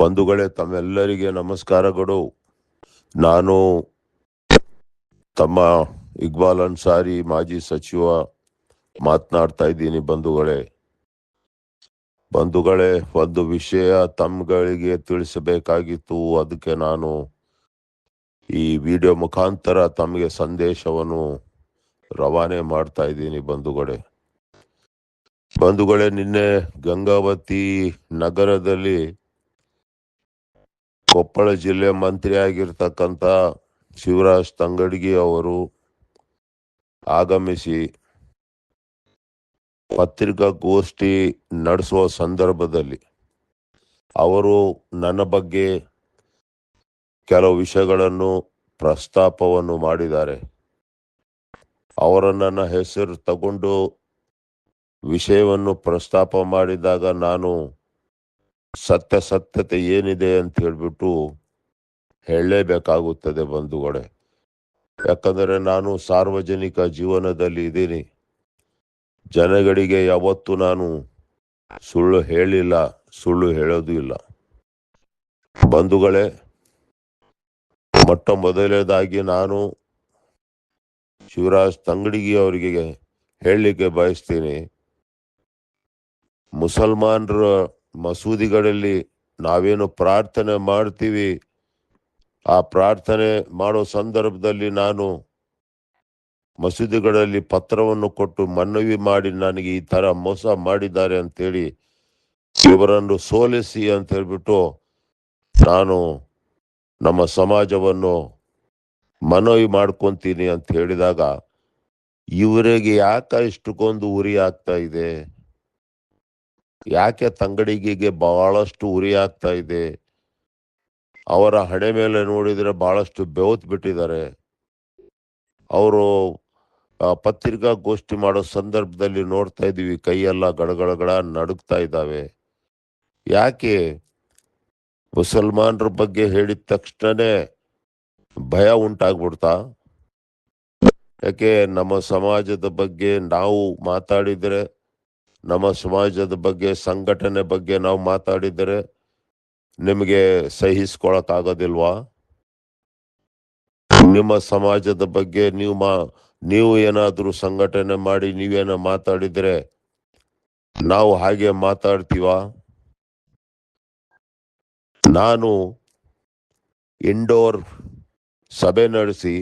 ಬಂಧುಗಳೇ, ತಮ್ಮೆಲ್ಲರಿಗೆ ನಮಸ್ಕಾರಗಳು. ನಾನು ತಮ್ಮ ಇಕ್ಬಾಲ್ ಅನ್ಸಾರಿ, ಮಾಜಿ ಸಚಿವ ಮಾತನಾಡ್ತಾ ಇದ್ದೀನಿ. ಬಂಧುಗಳೇ, ಒಂದು ವಿಷಯ ತಮ್ಗಳಿಗೆ ತಿಳಿಸಬೇಕಾಗಿತ್ತು. ಅದಕ್ಕೆ ನಾನು ಈ ವಿಡಿಯೋ ಮುಖಾಂತರ ತಮಗೆ ಸಂದೇಶವನ್ನು ರವಾನೆ ಮಾಡ್ತಾ ಇದ್ದೀನಿ. ಬಂಧುಗಳೇ, ನಿನ್ನೆ ಗಂಗಾವತಿ ನಗರದಲ್ಲಿ ಕೊಪ್ಪಳ ಜಿಲ್ಲೆ ಮಂತ್ರಿ ಆಗಿರ್ತಕ್ಕಂಥ ಶಿವರಾಜ್ ತಂಗಡಗಿ ಅವರು ಆಗಮಿಸಿ ಪತ್ರಿಕಾಗೋಷ್ಠಿ ನಡೆಸುವ ಸಂದರ್ಭದಲ್ಲಿ ಅವರು ನನ್ನ ಬಗ್ಗೆ ಕೆಲವು ವಿಷಯಗಳನ್ನು ಪ್ರಸ್ತಾಪವನ್ನು ಮಾಡಿದ್ದಾರೆ. ಅವರ ನನ್ನ ಹೆಸರು ತಗೊಂಡು ವಿಷಯವನ್ನು ಪ್ರಸ್ತಾಪ ಮಾಡಿದಾಗ ನಾನು ಸತ್ಯತೆ ಏನಿದೆ ಅಂತ ಹೇಳ್ಬಿಟ್ಟು ಹೇಳಲೇಬೇಕಾಗುತ್ತದೆ ಬಂಧುಗಳೇ. ಯಾಕಂದರೆ ನಾನು ಸಾರ್ವಜನಿಕ ಜೀವನದಲ್ಲಿ ಇದ್ದೀನಿ. ಜನಗಳಿಗೆ ಯಾವತ್ತೂ ನಾನು ಸುಳ್ಳು ಹೇಳಿಲ್ಲ, ಸುಳ್ಳು ಹೇಳೋದು ಇಲ್ಲ. ಬಂಧುಗಳೇ, ಮೊಟ್ಟ ಮೊದಲನೇದಾಗಿ ನಾನು ಶಿವರಾಜ್ ತಂಗಡಗಿ ಅವರಿಗೆ ಹೇಳಲಿಕ್ಕೆ ಬಯಸ್ತೀನಿ, ಮುಸಲ್ಮಾನರ ಮಸೂದಿಗಳಲ್ಲಿ ನಾವೇನು ಪ್ರಾರ್ಥನೆ ಮಾಡ್ತೀವಿ, ಆ ಪ್ರಾರ್ಥನೆ ಮಾಡೋ ಸಂದರ್ಭದಲ್ಲಿ ನಾನು ಮಸೂದಿಗಳಲ್ಲಿ ಪತ್ರವನ್ನು ಕೊಟ್ಟು ಮನವಿ ಮಾಡಿ ನನಗೆ ಈ ತರ ಮೋಸ ಮಾಡಿದ್ದಾರೆ ಅಂತೇಳಿ ಇವರನ್ನು ಸೋಲಿಸಿ ಅಂತ ಹೇಳ್ಬಿಟ್ಟು ನಾನು ನಮ್ಮ ಸಮಾಜವನ್ನು ಮನವಿ ಮಾಡ್ಕೊಂತೀನಿ ಅಂತ ಹೇಳಿದಾಗ ಇವರಿಗೆ ಯಾಕೆ ಇಷ್ಟಕ್ಕೊಂದು ಉರಿ ಆಗ್ತಾ ಇದೆ? ಯಾಕೆ ತಂಗಡಿಗೆ ಬಹಳಷ್ಟು ಉರಿ ಆಗ್ತಾ ಇದೆ? ಅವರ ಹಣೆ ಮೇಲೆ ನೋಡಿದ್ರೆ ಬಹಳಷ್ಟು ಬೆವತ್ ಬಿಟ್ಟಿದ್ದಾರೆ. ಅವರು ಪತ್ರಿಕಾಗೋಷ್ಠಿ ಮಾಡೋ ಸಂದರ್ಭದಲ್ಲಿ ನೋಡ್ತಾ ಇದೀವಿ, ಕೈಯೆಲ್ಲ ಗಡಗಡಗಡ ನಡುಗ್ತಾ ಇದ್ದಾವೆ. ಯಾಕೆ? ಮುಸಲ್ಮಾನರ ಬಗ್ಗೆ ಹೇಳಿದ ತಕ್ಷಣನೇ ಭಯ ಉಂಟಾಗ್ಬಿಡ್ತಾ? ಯಾಕೆ ನಮ್ಮ ಸಮಾಜದ ಬಗ್ಗೆ ನಾವು ಮಾತಾಡಿದರೆ, ನಮ್ಮ ಸಮಾಜದ ಬಗ್ಗೆ, ಸಂಘಟನೆ ಬಗ್ಗೆ ನಾವು ಮಾತಾಡಿದರೆ ನಿಮಗೆ ಸಹಿಸ್ಕೊಳಕ್ಕಾಗೋದಿಲ್ವಾ? ನಿಮ್ಮ ಸಮಾಜದ ಬಗ್ಗೆ ನೀವು ಏನಾದ್ರೂ ಸಂಘಟನೆ ಮಾಡಿ ನೀವೇನ ಮಾತಾಡಿದ್ರೆ ನಾವು ಹಾಗೆ ಮಾತಾಡ್ತೀವ? ನಾನು ಇಂಡೋರ್ ಸಭೆ ನಡೆಸಿ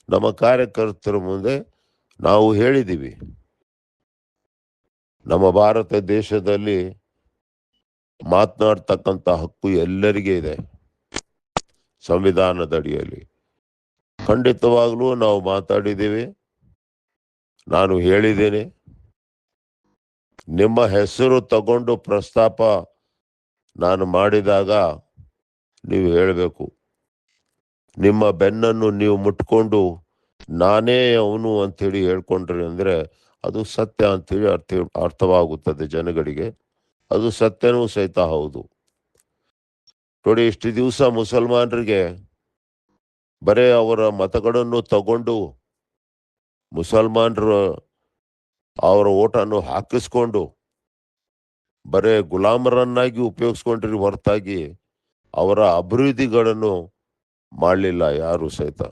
ನಮ್ಮ ಕಾರ್ಯಕರ್ತರ ಮುಂದೆ ನಾವು ಹೇಳಿದ್ದೀವಿ, ನಮ್ಮ ಭಾರತ ದೇಶದಲ್ಲಿ ಮಾತನಾಡ್ತಕ್ಕಂಥ ಹಕ್ಕು ಎಲ್ಲರಿಗೆ ಇದೆ ಸಂವಿಧಾನದ ಅಡಿಯಲ್ಲಿ. ಖಂಡಿತವಾಗ್ಲೂ ನಾವು ಮಾತಾಡಿದ್ದೀವಿ. ನಾನು ಹೇಳಿದ್ದೇನೆ, ನಿಮ್ಮ ಹೆಸರು ತಗೊಂಡು ಪ್ರಸ್ತಾಪ ನಾನು ಮಾಡಿದಾಗ ನೀವು ಹೇಳಬೇಕು. ನಿಮ್ಮ ಬೆನ್ನನ್ನು ನೀವು ಮುಟ್ಕೊಂಡು ನಾನೇ ಅವನು ಅಂಥೇಳಿ ಹೇಳ್ಕೊಂಡ್ರಿ ಅಂದ್ರೆ ಅದು ಸತ್ಯ ಅಂತೇಳಿ ಅರ್ಥವಾಗುತ್ತದೆ ಜನಗಳಿಗೆ. ಅದು ಸತ್ಯನೂ ಸಹಿತ ಹೌದು. ನೋಡಿ, ಇಷ್ಟು ದಿವಸ ಮುಸಲ್ಮಾನರಿಗೆ ಬರೇ ಅವರ ಮತಗಳನ್ನು ತಗೊಂಡು ಮುಸಲ್ಮಾನರು ಅವರ ಓಟನ್ನು ಹಾಕಿಸ್ಕೊಂಡು ಬರೇ ಗುಲಾಮರನ್ನಾಗಿ ಉಪಯೋಗಿಸ್ಕೊಂಡ್ರಿ ಹೊರತಾಗಿ ಅವರ ಅಭಿವೃದ್ಧಿಗಳನ್ನು ಮಾಡಲಿಲ್ಲ ಯಾರು ಸಹಿತ.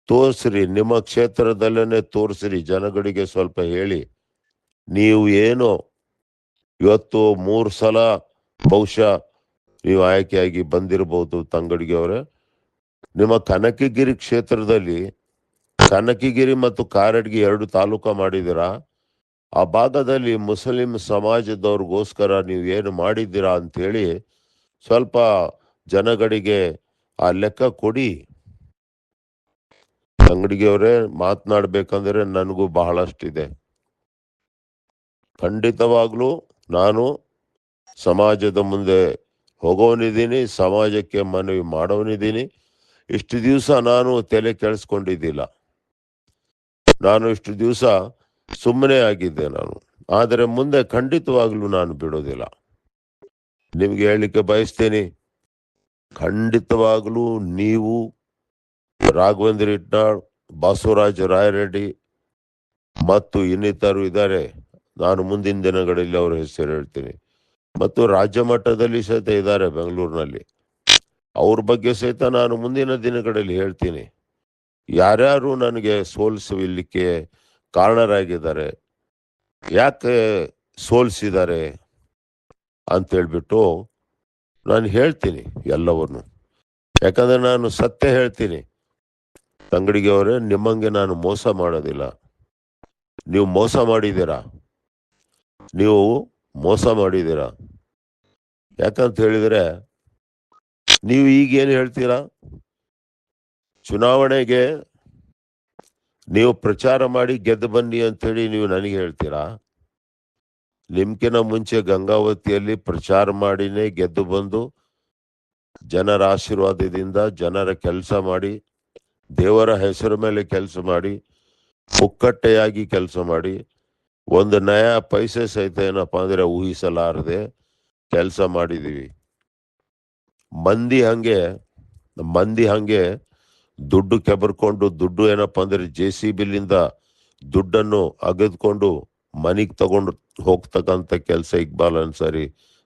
ತೋರಿಸ್ರಿ, ನಿಮ್ಮ ಕ್ಷೇತ್ರದಲ್ಲೇನೆ ತೋರಿಸ್ರಿ, ಜನಗಳಿಗೆ ಸ್ವಲ್ಪ ಹೇಳಿ. ನೀವು ಏನು ಇವತ್ತು 3 ಸಲ ಬಹುಶಃ ನೀವು ಆಯ್ಕೆಯಾಗಿ ಬಂದಿರಬಹುದು ತಂಗಡಗಿ ಅವರೇ. ನಿಮ್ಮ ಕನಕಗಿರಿ ಕ್ಷೇತ್ರದಲ್ಲಿ ಕನಕಗಿರಿ ಮತ್ತು ಕಾರಡ್ಗಿ 2 ತಾಲೂಕು ಮಾಡಿದ್ದೀರಾ. ಆ ಭಾಗದಲ್ಲಿ ಮುಸ್ಲಿಂ ಸಮಾಜದವ್ರಿಗೋಸ್ಕರ ನೀವು ಏನು ಮಾಡಿದ್ದೀರಾ ಅಂತೇಳಿ ಸ್ವಲ್ಪ ಜನಗಳಿಗೆ ಆ ಲೆಕ್ಕ ಕೊಡಿ. ತಂಗಡಗಿ ಅವರೇ, ಮಾತನಾಡ್ಬೇಕಂದ್ರೆ ನನಗೂ ಬಹಳಷ್ಟಿದೆ. ಖಂಡಿತವಾಗ್ಲೂ ನಾನು ಸಮಾಜದ ಮುಂದೆ ಹೋಗೋನಿದ್ದೀನಿ, ಸಮಾಜಕ್ಕೆ ಮನವಿ ಮಾಡೋನಿದ್ದೀನಿ. ಇಷ್ಟು ದಿವಸ ನಾನು ತಲೆ ಕೆಡಿಸ್ಕೊಂಡಿದ್ದಿಲ್ಲ, ನಾನು ಇಷ್ಟು ದಿವಸ ಸುಮ್ಮನೆ ಆಗಿದ್ದೆ ನಾನು. ಆದರೆ ಮುಂದೆ ಖಂಡಿತವಾಗ್ಲೂ ನಾನು ಬಿಡೋದಿಲ್ಲ. ನಿಮ್ಗೆ ಹೇಳಲಿಕ್ಕೆ ಬಯಸ್ತೇನೆ, ಖಂಡಿತವಾಗ್ಲೂ ನೀವು ರಾಘವೇಂದ್ರ ಇಟ್ನಾಳ್, ಬಸವರಾಜ ರಾಯರೆಡ್ಡಿ ಮತ್ತು ಇನ್ನಿತರು ಇದ್ದಾರೆ, ನಾನು ಮುಂದಿನ ದಿನಗಳಲ್ಲಿ ಅವರ ಹೆಸರು ಹೇಳ್ತೀನಿ. ಮತ್ತು ರಾಜ್ಯ ಮಟ್ಟದಲ್ಲಿ ಸಹಿತ ಇದ್ದಾರೆ ಬೆಂಗಳೂರಿನಲ್ಲಿ. ಅವ್ರ ಬಗ್ಗೆ ಸಹಿತ ನಾನು ಮುಂದಿನ ದಿನಗಳಲ್ಲಿ ಹೇಳ್ತೀನಿ. ಯಾರ್ಯಾರು ನನಗೆ ಸೋಲಿಸಲಿಕ್ಕೆ ಕಾರಣರಾಗಿದ್ದಾರೆ, ಯಾಕೆ ಸೋಲಿಸಿದ್ದಾರೆ ಅಂತೇಳ್ಬಿಟ್ಟು ನಾನು ಹೇಳ್ತೀನಿ ಎಲ್ಲವನ್ನು. ಯಾಕಂದ್ರೆ ನಾನು ಸತ್ಯ ಹೇಳ್ತೀನಿ. ತಂಗಡಿಗೆ ಅವರೇ, ನಿಮ್ಮಂಗೆ ನಾನು ಮೋಸ ಮಾಡೋದಿಲ್ಲ. ನೀವು ಮೋಸ ಮಾಡಿದ್ದೀರಾ, ನೀವು ಮೋಸ ಮಾಡಿದ್ದೀರಾ. ಯಾಕಂತ ಹೇಳಿದ್ರೆ, ನೀವು ಈಗೇನು ಹೇಳ್ತೀರಾ, ಚುನಾವಣೆಗೆ ನೀವು ಪ್ರಚಾರ ಮಾಡಿ ಗೆದ್ದು ಬನ್ನಿ ಅಂತೇಳಿ ನೀವು ನನಗೆ ಹೇಳ್ತೀರಾ. ನಿಮ್ಕಿನ ಮುಂಚೆ ಗಂಗಾವತಿಯಲ್ಲಿ ಪ್ರಚಾರ ಮಾಡಿನೇ ಗೆದ್ದು ಬಂದು ಜನರ ಆಶೀರ್ವಾದದಿಂದ ಜನರ ಕೆಲಸ ಮಾಡಿ, ದೇವರ ಹೆಸರು ಮೇಲೆ ಕೆಲಸ ಮಾಡಿ, ಪುಕ್ಕಟ್ಟೆಯಾಗಿ ಕೆಲಸ ಮಾಡಿ, ಒಂದು ನಯ ಪೈಸೆ ಸಹಿತ ಏನಪ್ಪ ಅಂದ್ರೆ ಊಹಿಸಲಾರದೆ ಕೆಲಸ ಮಾಡಿದೀವಿ. ಮಂದಿ ಹಂಗೆ ದುಡ್ಡು ಕೆಬರ್ಕೊಂಡು, ದುಡ್ಡು ಏನಪ್ಪ ಅಂದ್ರೆ JCBಲಿಂದ ದುಡ್ಡನ್ನು ಅಗೆದ್ಕೊಂಡು ಮನೆಗೆ ತಗೊಂಡು ಹೋಗ್ತಕ್ಕಂಥ ಕೆಲಸ ಇಕ್ಬಾಲ್ ಅನ್ಸಾರಿ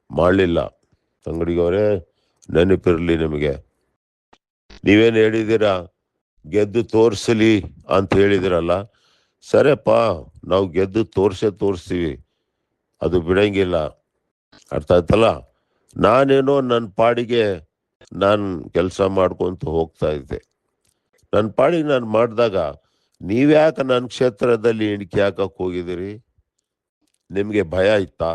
ಮಾಡಲಿಲ್ಲ. ತಂಗಡಿಗವರೇ, ನೆನಪಿರ್ಲಿ ನಿಮಗೆ. ನೀವೇನು ಹೇಳಿದ್ದೀರಾ, ಗೆದ್ದು ತೋರಿಸಲಿ ಅಂತ ಹೇಳಿದಿರಲ್ಲ. ಸರಿಯಪ್ಪ, ನಾವು ಗೆದ್ದು ತೋರಿಸ್ತೀವಿ, ಅದು ಬಿಡಂಗಿಲ್ಲ. ಅರ್ಥ ಆಯ್ತಲ್ಲ. ನಾನೇನೋ ನನ್ನ ಪಾಡಿಗೆ ನಾನು ಕೆಲಸ ಮಾಡ್ಕೊಂತ ಹೋಗ್ತಾ ಇದ್ದೆ. ನನ್ನ ಪಾಡಿಗೆ ನಾನು ಮಾಡಿದಾಗ ನೀವ್ಯಾಕೆ ನನ್ನ ಕ್ಷೇತ್ರದಲ್ಲಿ ಇಣಿಕೆ ಹಾಕಕ್ಕೆ ಹೋಗಿದ್ದೀರಿ? ನಿಮಗೆ ಭಯ ಇತ್ತಾ?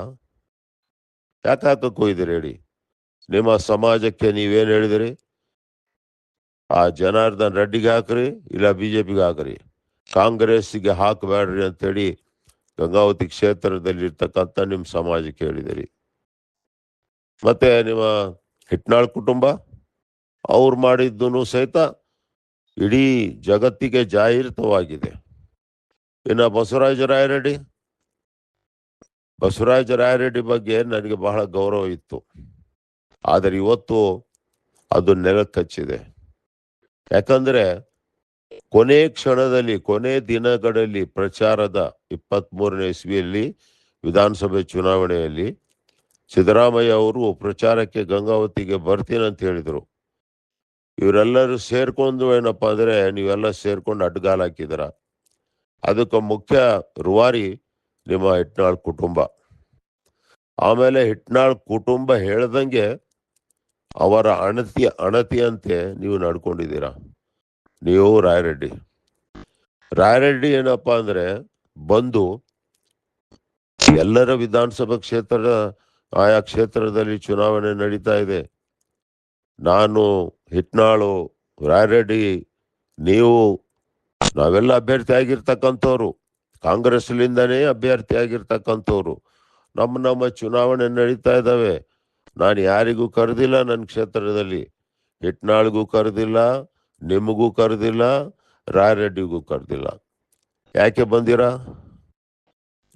ಯಾಕೆ ಹಾಕಕ್ಕೆ ಹೋಗಿದ್ದೀರಿ ಹೇಳಿ? ನಿಮ್ಮ ಸಮಾಜಕ್ಕೆ ನೀವೇನು ಹೇಳಿದಿರಿ? ಆ ಜನಾರ್ದನ್ ರೆಡ್ಡಿಗೆ ಹಾಕ್ರಿ, ಇಲ್ಲ BJPಗೆ ಹಾಕ್ರಿ, ಕಾಂಗ್ರೆಸ್ಸಿಗೆ ಹಾಕಬೇಡ್ರಿ ಅಂತೇಳಿ ಗಂಗಾವತಿ ಕ್ಷೇತ್ರದಲ್ಲಿ ಇರ್ತಕ್ಕಂಥ ನಿಮ್ಮ ಸಮಾಜಕ್ಕೆ ಹೇಳಿದಿರಿ. ಮತ್ತೆ ನಿಮ್ಮ ಹಿಟ್ನಾಳ್ ಕುಟುಂಬ ಅವ್ರು ಮಾಡಿದ್ದೂ ಸಹಿತ ಇಡೀ ಜಗತ್ತಿಗೆ ಜಾಹೀರಾತವಾಗಿದೆ. ಇನ್ನು ಬಸವರಾಜ ರಾಯರೆಡ್ಡಿ ಬಗ್ಗೆ ನನಗೆ ಬಹಳ ಗೌರವ ಇತ್ತು. ಆದರೆ ಇವತ್ತು ಅದು ನೆಲಕಚ್ಚಿದೆ. ಯಾಕಂದ್ರೆ ಕೊನೆ ಕ್ಷಣದಲ್ಲಿ, ಕೊನೆ ದಿನಗಳಲ್ಲಿ ಪ್ರಚಾರದ 23ನೇ ಇಸ್ವಿಯಲ್ಲಿ ವಿಧಾನಸಭೆ ಚುನಾವಣೆಯಲ್ಲಿ ಸಿದ್ದರಾಮಯ್ಯ ಅವರು ಪ್ರಚಾರಕ್ಕೆ ಗಂಗಾವತಿಗೆ ಬರ್ತೀನಿ ಅಂತ ಹೇಳಿದರು. ಇವರೆಲ್ಲರೂ ಸೇರ್ಕೊಂಡು ಏನಪ್ಪ ಅಂದ್ರೆ, ನೀವೆಲ್ಲ ಸೇರ್ಕೊಂಡು ಅಡ್ಗಾಲ್ ಹಾಕಿದಾರ. ಅದಕ್ಕೆ ಮುಖ್ಯ ರೂವಾರಿ ನಿಮ್ಮ ಹಿಟ್ನಾಳ್ ಕುಟುಂಬ. ಆಮೇಲೆ ಹಿಟ್ನಾಳ್ ಕುಟುಂಬ ಹೇಳ್ದಂಗೆ ಅವರ ಅಣತಿಯಂತೆ ನೀವು ನಡ್ಕೊಂಡಿದ್ದೀರಾ. ನೀವು ರಾಯರೆಡ್ಡಿ ಏನಪ್ಪ ಅಂದ್ರೆ ಬಂದು ಎಲ್ಲರ ವಿಧಾನಸಭಾ ಕ್ಷೇತ್ರದ ಆಯಾ ಕ್ಷೇತ್ರದಲ್ಲಿ ಚುನಾವಣೆ ನಡೀತಾ ಇದೆ. ನಾನು, ಹಿಟ್ನಾಳು, ರಾಯರೆಡ್ಡಿ, ನೀವು, ನಾವೆಲ್ಲ ಅಭ್ಯರ್ಥಿ ಆಗಿರ್ತಕ್ಕಂಥವ್ರು, ಕಾಂಗ್ರೆಸ್ಲಿಂದನೇ ಅಭ್ಯರ್ಥಿ ಆಗಿರ್ತಕ್ಕಂಥವ್ರು. ನಮ್ಮ ಚುನಾವಣೆ ನಡೀತಾ ಇದ್ದಾವೆ. ನಾನು ಯಾರಿಗೂ ಕರೆದಿಲ್ಲ, ನನ್ನ ಕ್ಷೇತ್ರದಲ್ಲಿ ಹಿಟ್ನಾಳ್ಗೂ ಕರೆದಿಲ್ಲ, ನಿಮಗೂ ಕರೆದಿಲ್ಲ, ರಾಯರೆಡ್ಡಿಗೂ ಕರೆದಿಲ್ಲ. ಯಾಕೆ ಬಂದಿರಾ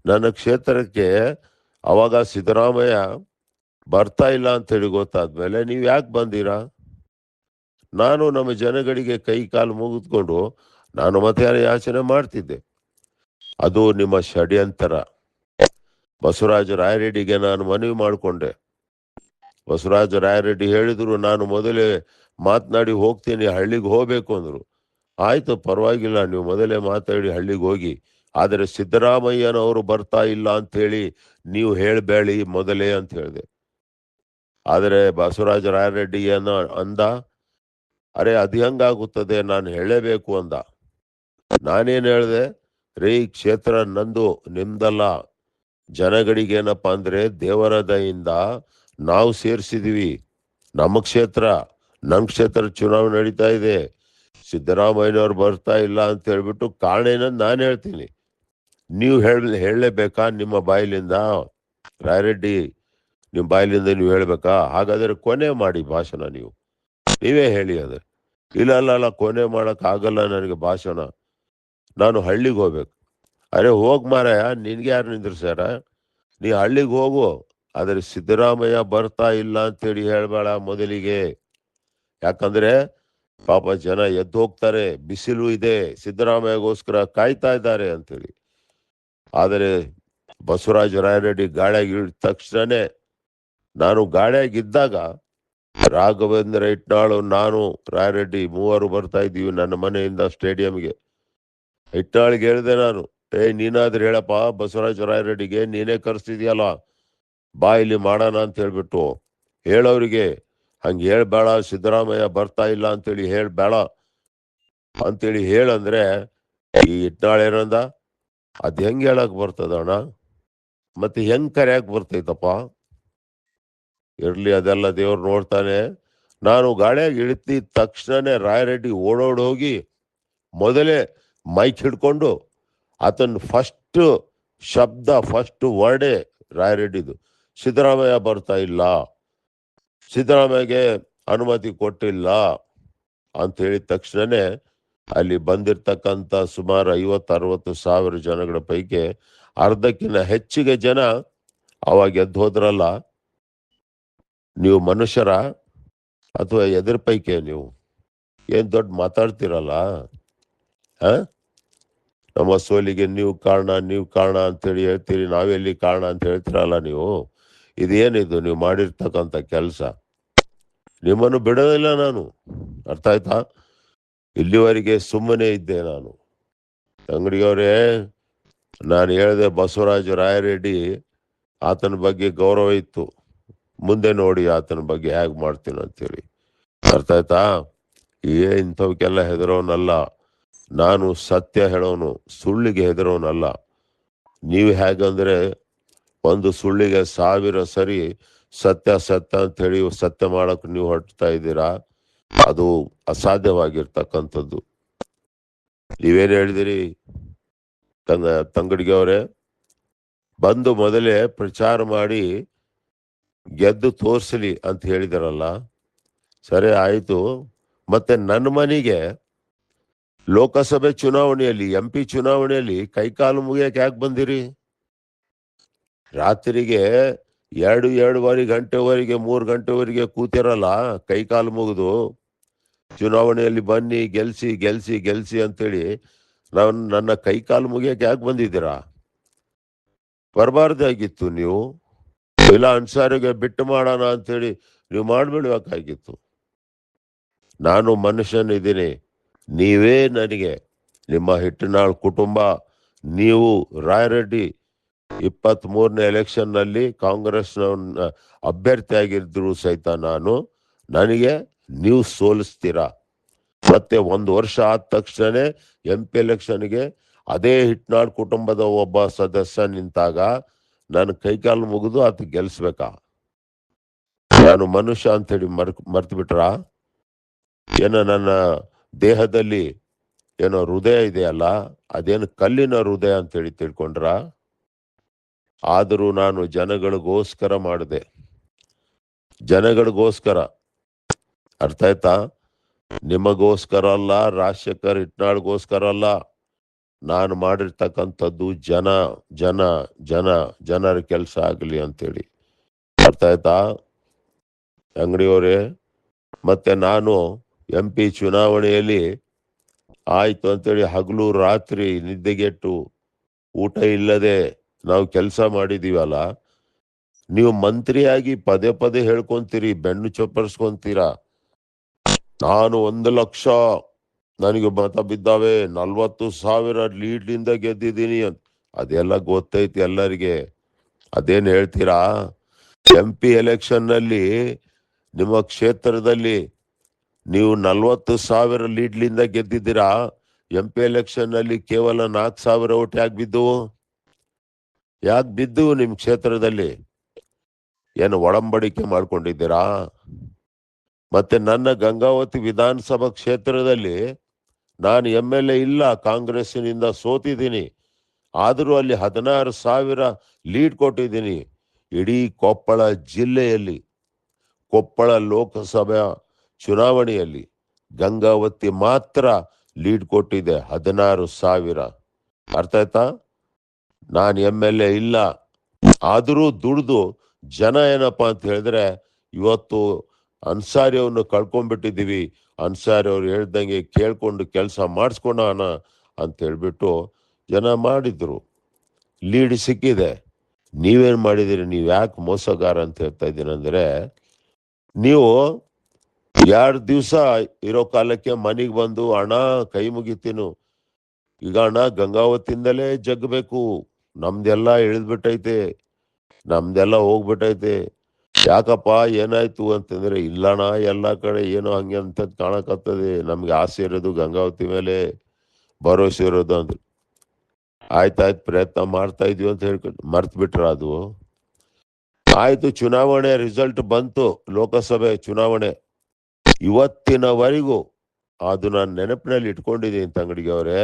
ನನ್ನ ಕ್ಷೇತ್ರಕ್ಕೆ? ಅವಾಗ ಸಿದ್ದರಾಮಯ್ಯ ಬರ್ತಾ ಇಲ್ಲ ಅಂತೇಳಿ ಗೊತ್ತಾದ್ಮೇಲೆ ನೀವು ಯಾಕೆ ಬಂದಿರಾ? ನಾನು ನಮ್ಮ ಜನಗಳಿಗೆ ಕೈ ಕಾಲು ಮುಗಿದ್ಕೊಂಡು ನಾನು ಮತ್ತೆ ಯಾಚನೆ ಮಾಡ್ತಿದ್ದೆ. ಅದು ನಿಮ್ಮ ಷಡ್ಯಂತರ. ಬಸವರಾಜ ರಾಯರೆಡ್ಡಿಗೆ ನಾನು ಮನವಿ ಮಾಡಿಕೊಂಡೆ. ಬಸವರಾಜ ರಾಯರೆಡ್ಡಿ ಹೇಳಿದ್ರು, ನಾನು ಮೊದಲೇ ಮಾತನಾಡಿ ಹೋಗ್ತೀನಿ, ಹಳ್ಳಿಗೆ ಹೋಗ್ಬೇಕು ಅಂದ್ರು. ಆಯ್ತು, ಪರವಾಗಿಲ್ಲ, ನೀವು ಮೊದಲೇ ಮಾತಾಡಿ ಹಳ್ಳಿಗೆ ಹೋಗಿ. ಆದರೆ ಸಿದ್ದರಾಮಯ್ಯನವರು ಬರ್ತಾ ಇಲ್ಲ ಅಂತೇಳಿ ನೀವು ಹೇಳಬೇಡಿ ಮೊದಲೇ ಅಂತ ಹೇಳಿದೆ. ಆದರೆ ಬಸವರಾಜ ರಾಯರೆಡ್ಡಿ ಅಂದ, ಅರೆ ಅದು ಹೆಂಗಾಗುತ್ತದೆ, ನಾನು ಹೇಳಬೇಕು ಅಂದ. ನಾನೇನು ಹೇಳಿದೆ, ರೀ, ಕ್ಷೇತ್ರ ನಂದು, ನಿಮ್ದಲ್ಲ. ಜನಗಳಿಗೇನಪ್ಪ ಅಂದ್ರೆ ದೇವರ ದಯಿಂದ ನಾವು ಸೇರಿಸಿದೀವಿ. ನಮ್ಮ ಕ್ಷೇತ್ರ ಚುನಾವಣೆ ನಡೀತಾ ಇದೆ. ಸಿದ್ದರಾಮಯ್ಯನವ್ರು ಬರ್ತಾ ಇಲ್ಲ ಅಂತ ಹೇಳ್ಬಿಟ್ಟು ಕಾರಣ ಏನಂತ ನಾನು ಹೇಳ್ತೀನಿ. ನೀವು ಹೇಳಲೇಬೇಕಾ ನಿಮ್ಮ ಬಾಯಿಲಿಂದ? ರಾಯರೆಡ್ಡಿ, ನಿಮ್ಮ ಬಾಯಿಲಿಂದ ನೀವು ಹೇಳ್ಬೇಕಾ? ಹಾಗಾದ್ರೆ ಕೊನೆ ಮಾಡಿ ಭಾಷಣ, ನೀವೇ ಹೇಳಿ. ಅದೇ ಇಲ್ಲ, ಕೊನೆ ಮಾಡಕ್ ಆಗಲ್ಲ ನನಗೆ ಭಾಷಣ, ನಾನು ಹಳ್ಳಿಗೆ ಹೋಗ್ಬೇಕು. ಅರೆ ಹೋಗ್ ಮಾರಾಯ, ನಿನ್ಗೆ ಯಾರು ನಿಂದ್ರಿಸ್ಯಾರ? ನೀ ಹಳ್ಳಿಗೆ ಹೋಗು. ಆದರೆ ಸಿದ್ದರಾಮಯ್ಯ ಬರ್ತಾ ಇಲ್ಲ ಅಂತೇಳಿ ಹೇಳ್ಬೇಡ ಮೊದಲಿಗೆ. ಯಾಕಂದ್ರೆ ಪಾಪ ಜನ ಎದ್ದು ಹೋಗ್ತಾರೆ, ಬಿಸಿಲು ಇದೆ, ಸಿದ್ದರಾಮಯ್ಯಗೋಸ್ಕರ ಕಾಯ್ತಾ ಇದ್ದಾರೆ ಅಂತೇಳಿ. ಆದರೆ ಬಸವರಾಜ ರಾಯರೆಡ್ಡಿ ಗಾಳಿಗೆ ಇಳಿದ ತಕ್ಷಣನೇ ನಾನು ಗಾಡಿಯಾಗಿದ್ದಾಗ ರಾಘವೇಂದ್ರ ಇಟ್ನಾಳು, ನಾನು, ರಾಯರೆಡ್ಡಿ ಮೂವರು ಬರ್ತಾ ಇದ್ದೀವಿ ನನ್ನ ಮನೆಯಿಂದ ಸ್ಟೇಡಿಯಂಗೆ. ಇಟ್ನಾಳಿಗೆ ಹೇಳಿದೆ ನಾನು, ನೀನಾದ್ರೂ ಹೇಳಪ್ಪ ಬಸವರಾಜ ರಾಯರೆಡ್ಡಿಗೆ, ನೀನೇ ಕರೆಸ್ತಿದ್ಯಲ್ಲ, ಬಾ ಇಲ್ಲಿ ಮಾಡೋಣ ಅಂತ ಹೇಳ್ಬಿಟ್ಟು ಹೇಳೋರಿಗೆ. ಹಂಗೆ ಹೇಳ್ಬೇಡ, ಸಿದ್ದರಾಮಯ್ಯ ಬರ್ತಾ ಇಲ್ಲ ಅಂತೇಳಿ ಹೇಳ್ಬೇಡ ಅಂತೇಳಿ ಹೇಳಂದ್ರೆ ಈ ಇಟ್ನಾಳ್ ಏನಂದ, ಅದ್ ಹೆಂಗ್ ಹೇಳಕ್ ಬರ್ತದಣ್ಣ, ಮತ್ತೆ ಹೆಂಗ್ ಕರೆಯಕ್ ಬರ್ತೈತಪ್ಪ. ಇರ್ಲಿ, ಅದೆಲ್ಲ ದೇವ್ರು ನೋಡ್ತಾನೆ. ನಾನು ಗಾಳಿಯಾಗಿ ಇಳಿತಿದ ತಕ್ಷಣನೇ ರಾಯರೆಡ್ಡಿ ಓಡೋಡ್ ಹೋಗಿ ಮೊದಲೇ ಮೈಕ್ ಹಿಡ್ಕೊಂಡು ಆತನ ಫಸ್ಟ್ ಶಬ್ದ, ಫಸ್ಟ್ ವರ್ಡೇ ರಾಯರೆಡ್ಡಿದು, ಸಿದ್ದರಾಮಯ್ಯ ಬರ್ತಾ ಇಲ್ಲ, ಸಿದ್ದರಾಮಯ್ಯಗೆ ಅನುಮತಿ ಕೊಟ್ಟಿಲ್ಲ ಅಂತ ಹೇಳಿದ ತಕ್ಷಣನೇ ಅಲ್ಲಿ ಬಂದಿರ್ತಕ್ಕಂಥ ಸುಮಾರು 50-60 ಸಾವಿರ ಜನಗಳ ಪೈಕಿ ಅರ್ಧಕ್ಕಿಂತ ಹೆಚ್ಚಿಗೆ ಜನ ಅವಾಗ ಎದ್ದು ಹೋದ್ರಲ್ಲ. ನೀವು ಮನುಷ್ಯರ ಅಥವಾ ಎದುರು ಪೈಕಿ ನೀವು ಏನ್ ದೊಡ್ಡ ಮಾತಾಡ್ತಿರಲ್ಲ? ನಮ್ಮ ಸೋಲಿಗೆ ನೀವು ಕಾರಣ ಅಂತೇಳಿ ಹೇಳ್ತೀರಿ, ನಾವೆಲ್ಲಿ ಕಾರಣ ಅಂತ ಹೇಳ್ತಿರಲ್ಲ ನೀವು. ಇದೇನಿದು ನೀವು ಮಾಡಿರ್ತಕ್ಕಂಥ ಕೆಲಸ? ನಿಮ್ಮನ್ನು ಬಿಡೋದಿಲ್ಲ ನಾನು, ಅರ್ಥ ಆಯ್ತಾ? ಇಲ್ಲಿವರೆಗೆ ಸುಮ್ಮನೆ ಇದ್ದೆ ನಾನು. ಅಂಗಡಿಯವರೇ, ನಾನು ಹೇಳಿದೆ ಬಸವರಾಜ ರಾಯರೆಡ್ಡಿ, ಆತನ ಬಗ್ಗೆ ಗೌರವ ಇತ್ತು, ಮುಂದೆ ನೋಡಿ ಆತನ ಬಗ್ಗೆ ಹೇಗೆ ಮಾಡ್ತೀನಿ ಅಂತೇಳಿ, ಅರ್ಥ ಆಯ್ತಾ? ಇಂಥವಕ್ಕೆಲ್ಲ ಹೆದರೋನಲ್ಲ ನಾನು, ಸತ್ಯ ಹೇಳೋನು, ಸುಳ್ಳಿಗೆ ಹೆದರೋನಲ್ಲ. ನೀವು ಹೇಗಂದ್ರೆ ಒಂದು ಸುಳ್ಳಿಗೆ 1000 ಸರಿ ಸತ್ಯ ಅಂತ ಹೇಳಿ ಸತ್ಯ ಮಾಡಕ್ ನೀವು ಹೊರಡ್ತಾ ಇದ್ದೀರಾ, ಅದು ಅಸಾಧ್ಯವಾಗಿರ್ತಕ್ಕಂಥದ್ದು. ನೀವೇನ್ ಹೇಳಿದಿರಿ ತಂಗಡಿಗೆ ಅವರೇ? ಬಂದು ಮೊದಲೇ ಪ್ರಚಾರ ಮಾಡಿ ಗೆದ್ದು ತೋರಿಸಲಿ ಅಂತ ಹೇಳಿದಾರಲ್ಲ. ಸರಿ ಆಯ್ತು, ಮತ್ತೆ ನನ್ನ ಮನೆಗೆ ಲೋಕಸಭೆ ಚುನಾವಣೆಯಲ್ಲಿ, MP ಚುನಾವಣೆಯಲ್ಲಿ ಕೈಕಾಲು ಮುಗಿಯಕ್ಕೆ ಯಾಕೆ ಬಂದಿರಿ? ರಾತ್ರಿಗೆ 2-2.5 ಗಂಟೆವರೆಗೆ 3 ಗಂಟೆವರೆಗೆ ಕೂತಿರಲ್ಲ ಕೈಕಾಲು ಮುಗಿದು. ಚುನಾವಣೆಯಲ್ಲಿ ಬನ್ನಿ, ಗೆಲ್ಸಿ ಗೆಲ್ಸಿ ಗೆಲ್ಸಿ ಅಂತೇಳಿ ನನ್ನ ಕೈಕಾಲು ಮುಗಿಯಕ್ಕೆ ಯಾಕೆ ಬಂದಿದ್ದೀರಾ? ಬರಬಾರ್ದಾಗಿತ್ತು ನೀವು. ಇಲ್ಲ ಅನ್ಸಾರಿಗೆ ಬಿಟ್ಟು ಮಾಡೋಣ ಅಂತೇಳಿ ನೀವು ಮಾಡ್ಬಿಡ್ಬೇಕಾಗಿತ್ತು. ನಾನು ಮನುಷ್ಯನಿದ್ದೀನಿ, ನೀವೇ ನನಗೆ, ನಿಮ್ಮ ಹಿಟ್ಟನಾಳ್ ಕುಟುಂಬ, ನೀವು ರಾಯರೆಡ್ಡಿ 23ನೇ ಎಲೆಕ್ಷನ್ನಲ್ಲಿ ಕಾಂಗ್ರೆಸ್ನ ಅಭ್ಯರ್ಥಿಯಾಗಿದ್ರು ಸಹಿತ ನನಗೆ ನೀವು ಸೋಲಿಸ್ತೀರಾ. ಮತ್ತೆ 1 ವರ್ಷ ಆದ ತಕ್ಷಣ MP ಎಲೆಕ್ಷನ್ಗೆ ಅದೇ ಹಿಟ್ನಾಳ್ ಕುಟುಂಬದ ಒಬ್ಬ ಸದಸ್ಯ ನಿಂತಾಗ ನಾನು ಕೈಕಾಲು ಮುಗಿದು ಅದು ಗೆಲ್ಸ್ಬೇಕಾ? ನಾನು ಮನುಷ್ಯ ಅಂತೇಳಿ ಮರ್ತು ಬಿಟ್ರಾ? ಏನೋ ನನ್ನ ದೇಹದಲ್ಲಿ ಏನೋ ಹೃದಯ ಇದೆಯಲ್ಲ, ಅದೇನು ಕಲ್ಲಿನ ಹೃದಯ ಅಂತೇಳಿ ತಿಳ್ಕೊಂಡ್ರ? ಆದರೂ ನಾನು ಜನಗಳಿಗೋಸ್ಕರ ಮಾಡಿದೆ, ಜನಗಳಿಗೋಸ್ಕರ, ಅರ್ಥ ಆಯ್ತಾ? ನಿಮಗೋಸ್ಕರ ಅಲ್ಲ, ರಾಜಶೇಖರ್ ಇಟ್ನಾಳ್ಗೋಸ್ಕರ ಅಲ್ಲ. ನಾನು ಮಾಡಿರ್ತಕ್ಕಂಥದ್ದು ಜನರ ಕೆಲಸ ಆಗಲಿ ಅಂತೇಳಿ, ಅರ್ಥ ಆಯ್ತಾ ಅಂಗಡಿಯವರೇ? ಮತ್ತೆ ನಾನು MP ಚುನಾವಣೆಯಲ್ಲಿ ಆಯ್ತು ಅಂತೇಳಿ ಹಗಲು ರಾತ್ರಿ ನಿದ್ದೆಗೆಟ್ಟು ಊಟ ಇಲ್ಲದೆ ನಾವು ಕೆಲಸ ಮಾಡಿದೀವಲ್ಲ. ನೀವು ಮಂತ್ರಿಯಾಗಿ ಪದೇ ಪದೇ ಹೇಳ್ಕೊಂತೀರಿ, ಬೆನ್ನು ಚಪ್ಪರ್ಸ್ಕೊಂತೀರಾ, ನಾನು 1 ಲಕ್ಷ ನನಗೆ ಮತ ಬಿದ್ದಾವೆ, 40,000 ಲೀಡ್ನಿಂದ ಗೆದ್ದಿದ್ದೀನಿ ಅಂತ. ಅದೆಲ್ಲ ಗೊತ್ತೈತಿ ಎಲ್ಲರಿಗೆ. ಅದೇನು ಹೇಳ್ತೀರಾ? MP ಎಲೆಕ್ಷನ್ ನಲ್ಲಿ ನಿಮ್ಮ ಕ್ಷೇತ್ರದಲ್ಲಿ ನೀವು 40,000 ಲೀಡ್ಲಿಂದ ಗೆದ್ದಿದ್ದೀರಾ. MP ಎಲೆಕ್ಷನ್ ನಲ್ಲಿ ಕೇವಲ 4,000 ಓಟ್ ಯಾಕೆ ಬಿದ್ದು ನಿಮ್ ಕ್ಷೇತ್ರದಲ್ಲಿ? ಏನು ಒಡಂಬಡಿಕೆ ಮಾಡ್ಕೊಂಡಿದ್ದೀರಾ? ಮತ್ತೆ ನನ್ನ ಗಂಗಾವತಿ ವಿಧಾನಸಭಾ ಕ್ಷೇತ್ರದಲ್ಲಿ ನಾನು MLA ಇಲ್ಲ, ಕಾಂಗ್ರೆಸ್ಸಿನಿಂದ ಸೋತಿದ್ದೀನಿ, ಆದರೂ ಅಲ್ಲಿ 16,000 ಲೀಡ್ ಕೊಟ್ಟಿದ್ದೀನಿ. ಇಡೀ ಕೊಪ್ಪಳ ಜಿಲ್ಲೆಯಲ್ಲಿ, ಕೊಪ್ಪಳ ಲೋಕಸಭಾ ಚುನಾವಣೆಯಲ್ಲಿ ಗಂಗಾವತಿ ಮಾತ್ರ ಲೀಡ್ ಕೊಟ್ಟಿದೆ 16,000. ಅರ್ಥ ಆಯ್ತಾ? ನಾನು MLA ಇಲ್ಲ, ಆದರೂ ದುಡ್ದು ಜನ ಏನಪ್ಪಾ ಅಂತ ಹೇಳಿದ್ರೆ, ಇವತ್ತು ಅನ್ಸಾರಿ ಅವ್ರನ್ನ ಕಳ್ಕೊಂಡ್ಬಿಟ್ಟಿದ್ದೀವಿ, ಅನ್ಸಾರಿ ಅವ್ರು ಹೇಳ್ದಂಗೆ ಕೇಳ್ಕೊಂಡು ಕೆಲಸ ಮಾಡಿಸ್ಕೊಳೋಣ ಅಂತ ಹೇಳ್ಬಿಟ್ಟು ಜನ ಮಾಡಿದ್ರು, ಲೀಡ್ ಸಿಕ್ಕಿದೆ. ನೀವೇನ್ ಮಾಡಿದಿರಿ? ನೀವು ಯಾಕೆ ಮೋಸಗಾರ ಅಂತ ಹೇಳ್ತಾ ಇದ್ದೀನಿ ಅಂದ್ರೆ, ನೀವು 2 ದಿವಸ ಇರೋ ಕಾಲಕ್ಕೆ ಮನೆಗೆ ಬಂದು ಅಣ್ಣ ಕೈ ಮುಗಿತೀನು, ಈಗ ಅಣ್ಣ ಗಂಗಾವತಿಯಿಂದಲೇ ಜಗ್ಬೇಕು, ನಮ್ದೆಲ್ಲ ಇಳಿದ್ಬಿಟ್ಟೈತೆ, ನಮ್ದೆಲ್ಲ ಹೋಗ್ಬಿಟ್ಟೈತೆ, ಯಾಕಪ್ಪ ಏನಾಯ್ತು ಅಂತಂದ್ರೆ, ಇಲ್ಲಣ್ಣ ಎಲ್ಲ ಕಡೆ ಏನೋ ಹಂಗೆ ಅಂತ ಕಾಣಕತ್ತದೆ, ನಮ್ಗೆ ಆಸೆ ಇರೋದು ಗಂಗಾವತಿ ಮೇಲೆ, ಭರೋಸೆ ಇರೋದು ಅಂದ್ರೆ ಆಯ್ತಾಯ್ತು ಪ್ರಯತ್ನ ಮಾಡ್ತಾ ಇದೀವಿ ಅಂತ ಹೇಳ್ಕೊಂಡು ಮರ್ತ್ ಬಿಟ್ರ ಅದು. ಆಯ್ತು, ಚುನಾವಣೆ ರಿಸಲ್ಟ್ ಬಂತು, ಲೋಕಸಭೆ ಚುನಾವಣೆ. ಇವತ್ತಿನವರೆಗೂ ಅದು ನಾನು ನೆನಪಿನಲ್ಲಿ ಇಟ್ಕೊಂಡಿದ್ದೀನಿ ತಂಗಡಿಗೆ ಅವರೇ.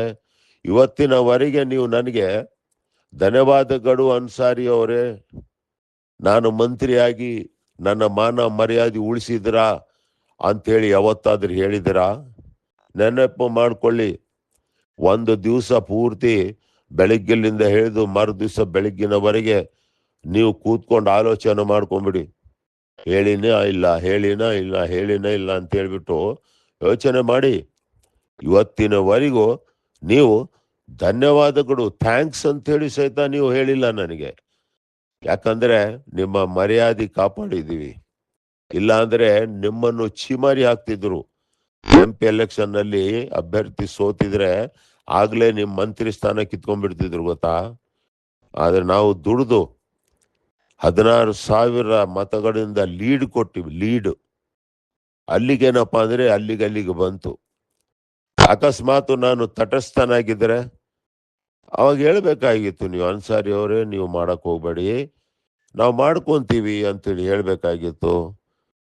ಇವತ್ತಿನವರೆಗೆ ನೀವು ನನಗೆ ಧನ್ಯವಾದಗಳು ಅನ್ಸಾರಿ ಅವರೇ, ನಾನು ಮಂತ್ರಿಯಾಗಿ ನನ್ನ ಮಾನ ಮರ್ಯಾದೆ ಉಳಿಸಿದ್ರಾ ಅಂತೇಳಿ ಯಾವತ್ತಾದ್ರೂ ಹೇಳಿದಿರಾ? ನೆನಪು ಮಾಡ್ಕೊಳ್ಳಿ. ಒಂದು ದಿವಸ ಪೂರ್ತಿ ಬೆಳಿಗ್ಗೆಲಿಂದ ಹಿಡಿದು ಮರು ದಿವಸ ಬೆಳಿಗ್ಗಿನವರೆಗೆ ನೀವು ಕೂತ್ಕೊಂಡು ಆಲೋಚನೆ ಮಾಡ್ಕೊಂಬಿಡಿ. ಹೇಳಿನೇ ಇಲ್ಲ, ಹೇಳಿನ ಇಲ್ಲ, ಹೇಳಿನ ಇಲ್ಲ ಅಂತ ಹೇಳ್ಬಿಟ್ಟು ಯೋಚನೆ ಮಾಡಿ. ಇವತ್ತಿನವರೆಗೂ ನೀವು ಧನ್ಯವಾದಗಳು, ಥ್ಯಾಂಕ್ಸ್ ಅಂತ ಹೇಳಿ ಸಹಿತ ನೀವು ಹೇಳಿಲ್ಲ ನನಗೆ. ಯಾಕಂದ್ರೆ ನಿಮ್ಮ ಮರ್ಯಾದೆ ಕಾಪಾಡಿದೀವಿ. ಇಲ್ಲ ಅಂದ್ರೆ ನಿಮ್ಮನ್ನು ಚಿಮಾರಿ ಹಾಕ್ತಿದ್ರು. MP ಎಲೆಕ್ಷನ್ ನಲ್ಲಿ ಅಭ್ಯರ್ಥಿ ಸೋತಿದ್ರೆ ಆಗ್ಲೇ ನಿಮ್ ಮಂತ್ರಿ ಸ್ಥಾನ ಕಿತ್ಕೊಂಡ್ಬಿಡ್ತಿದ್ರು ಗೊತ್ತಾ. ಆದ್ರೆ ನಾವು ದುಡ್ದು 16,000 ಮತಗಳಿಂದ ಲೀಡ್ ಕೊಟ್ಟಿವಿ. ಲೀಡ್ ಅಲ್ಲಿಗೇನಪ್ಪ ಅಂದ್ರೆ ಅಲ್ಲಿಗೆ ಬಂತು. ಅಕಸ್ಮಾತ್ ನಾನು ತಟಸ್ಥನಾಗಿದ್ರೆ ಅವಾಗ ಹೇಳ್ಬೇಕಾಗಿತ್ತು, ನೀವು ಅನ್ಸಾರಿ ಅವರೇ ನೀವು ಮಾಡಕ್ ಹೋಗ್ಬೇಡಿ, ನಾವು ಮಾಡ್ಕೊಂತೀವಿ ಅಂತೇಳಿ ಹೇಳ್ಬೇಕಾಗಿತ್ತು.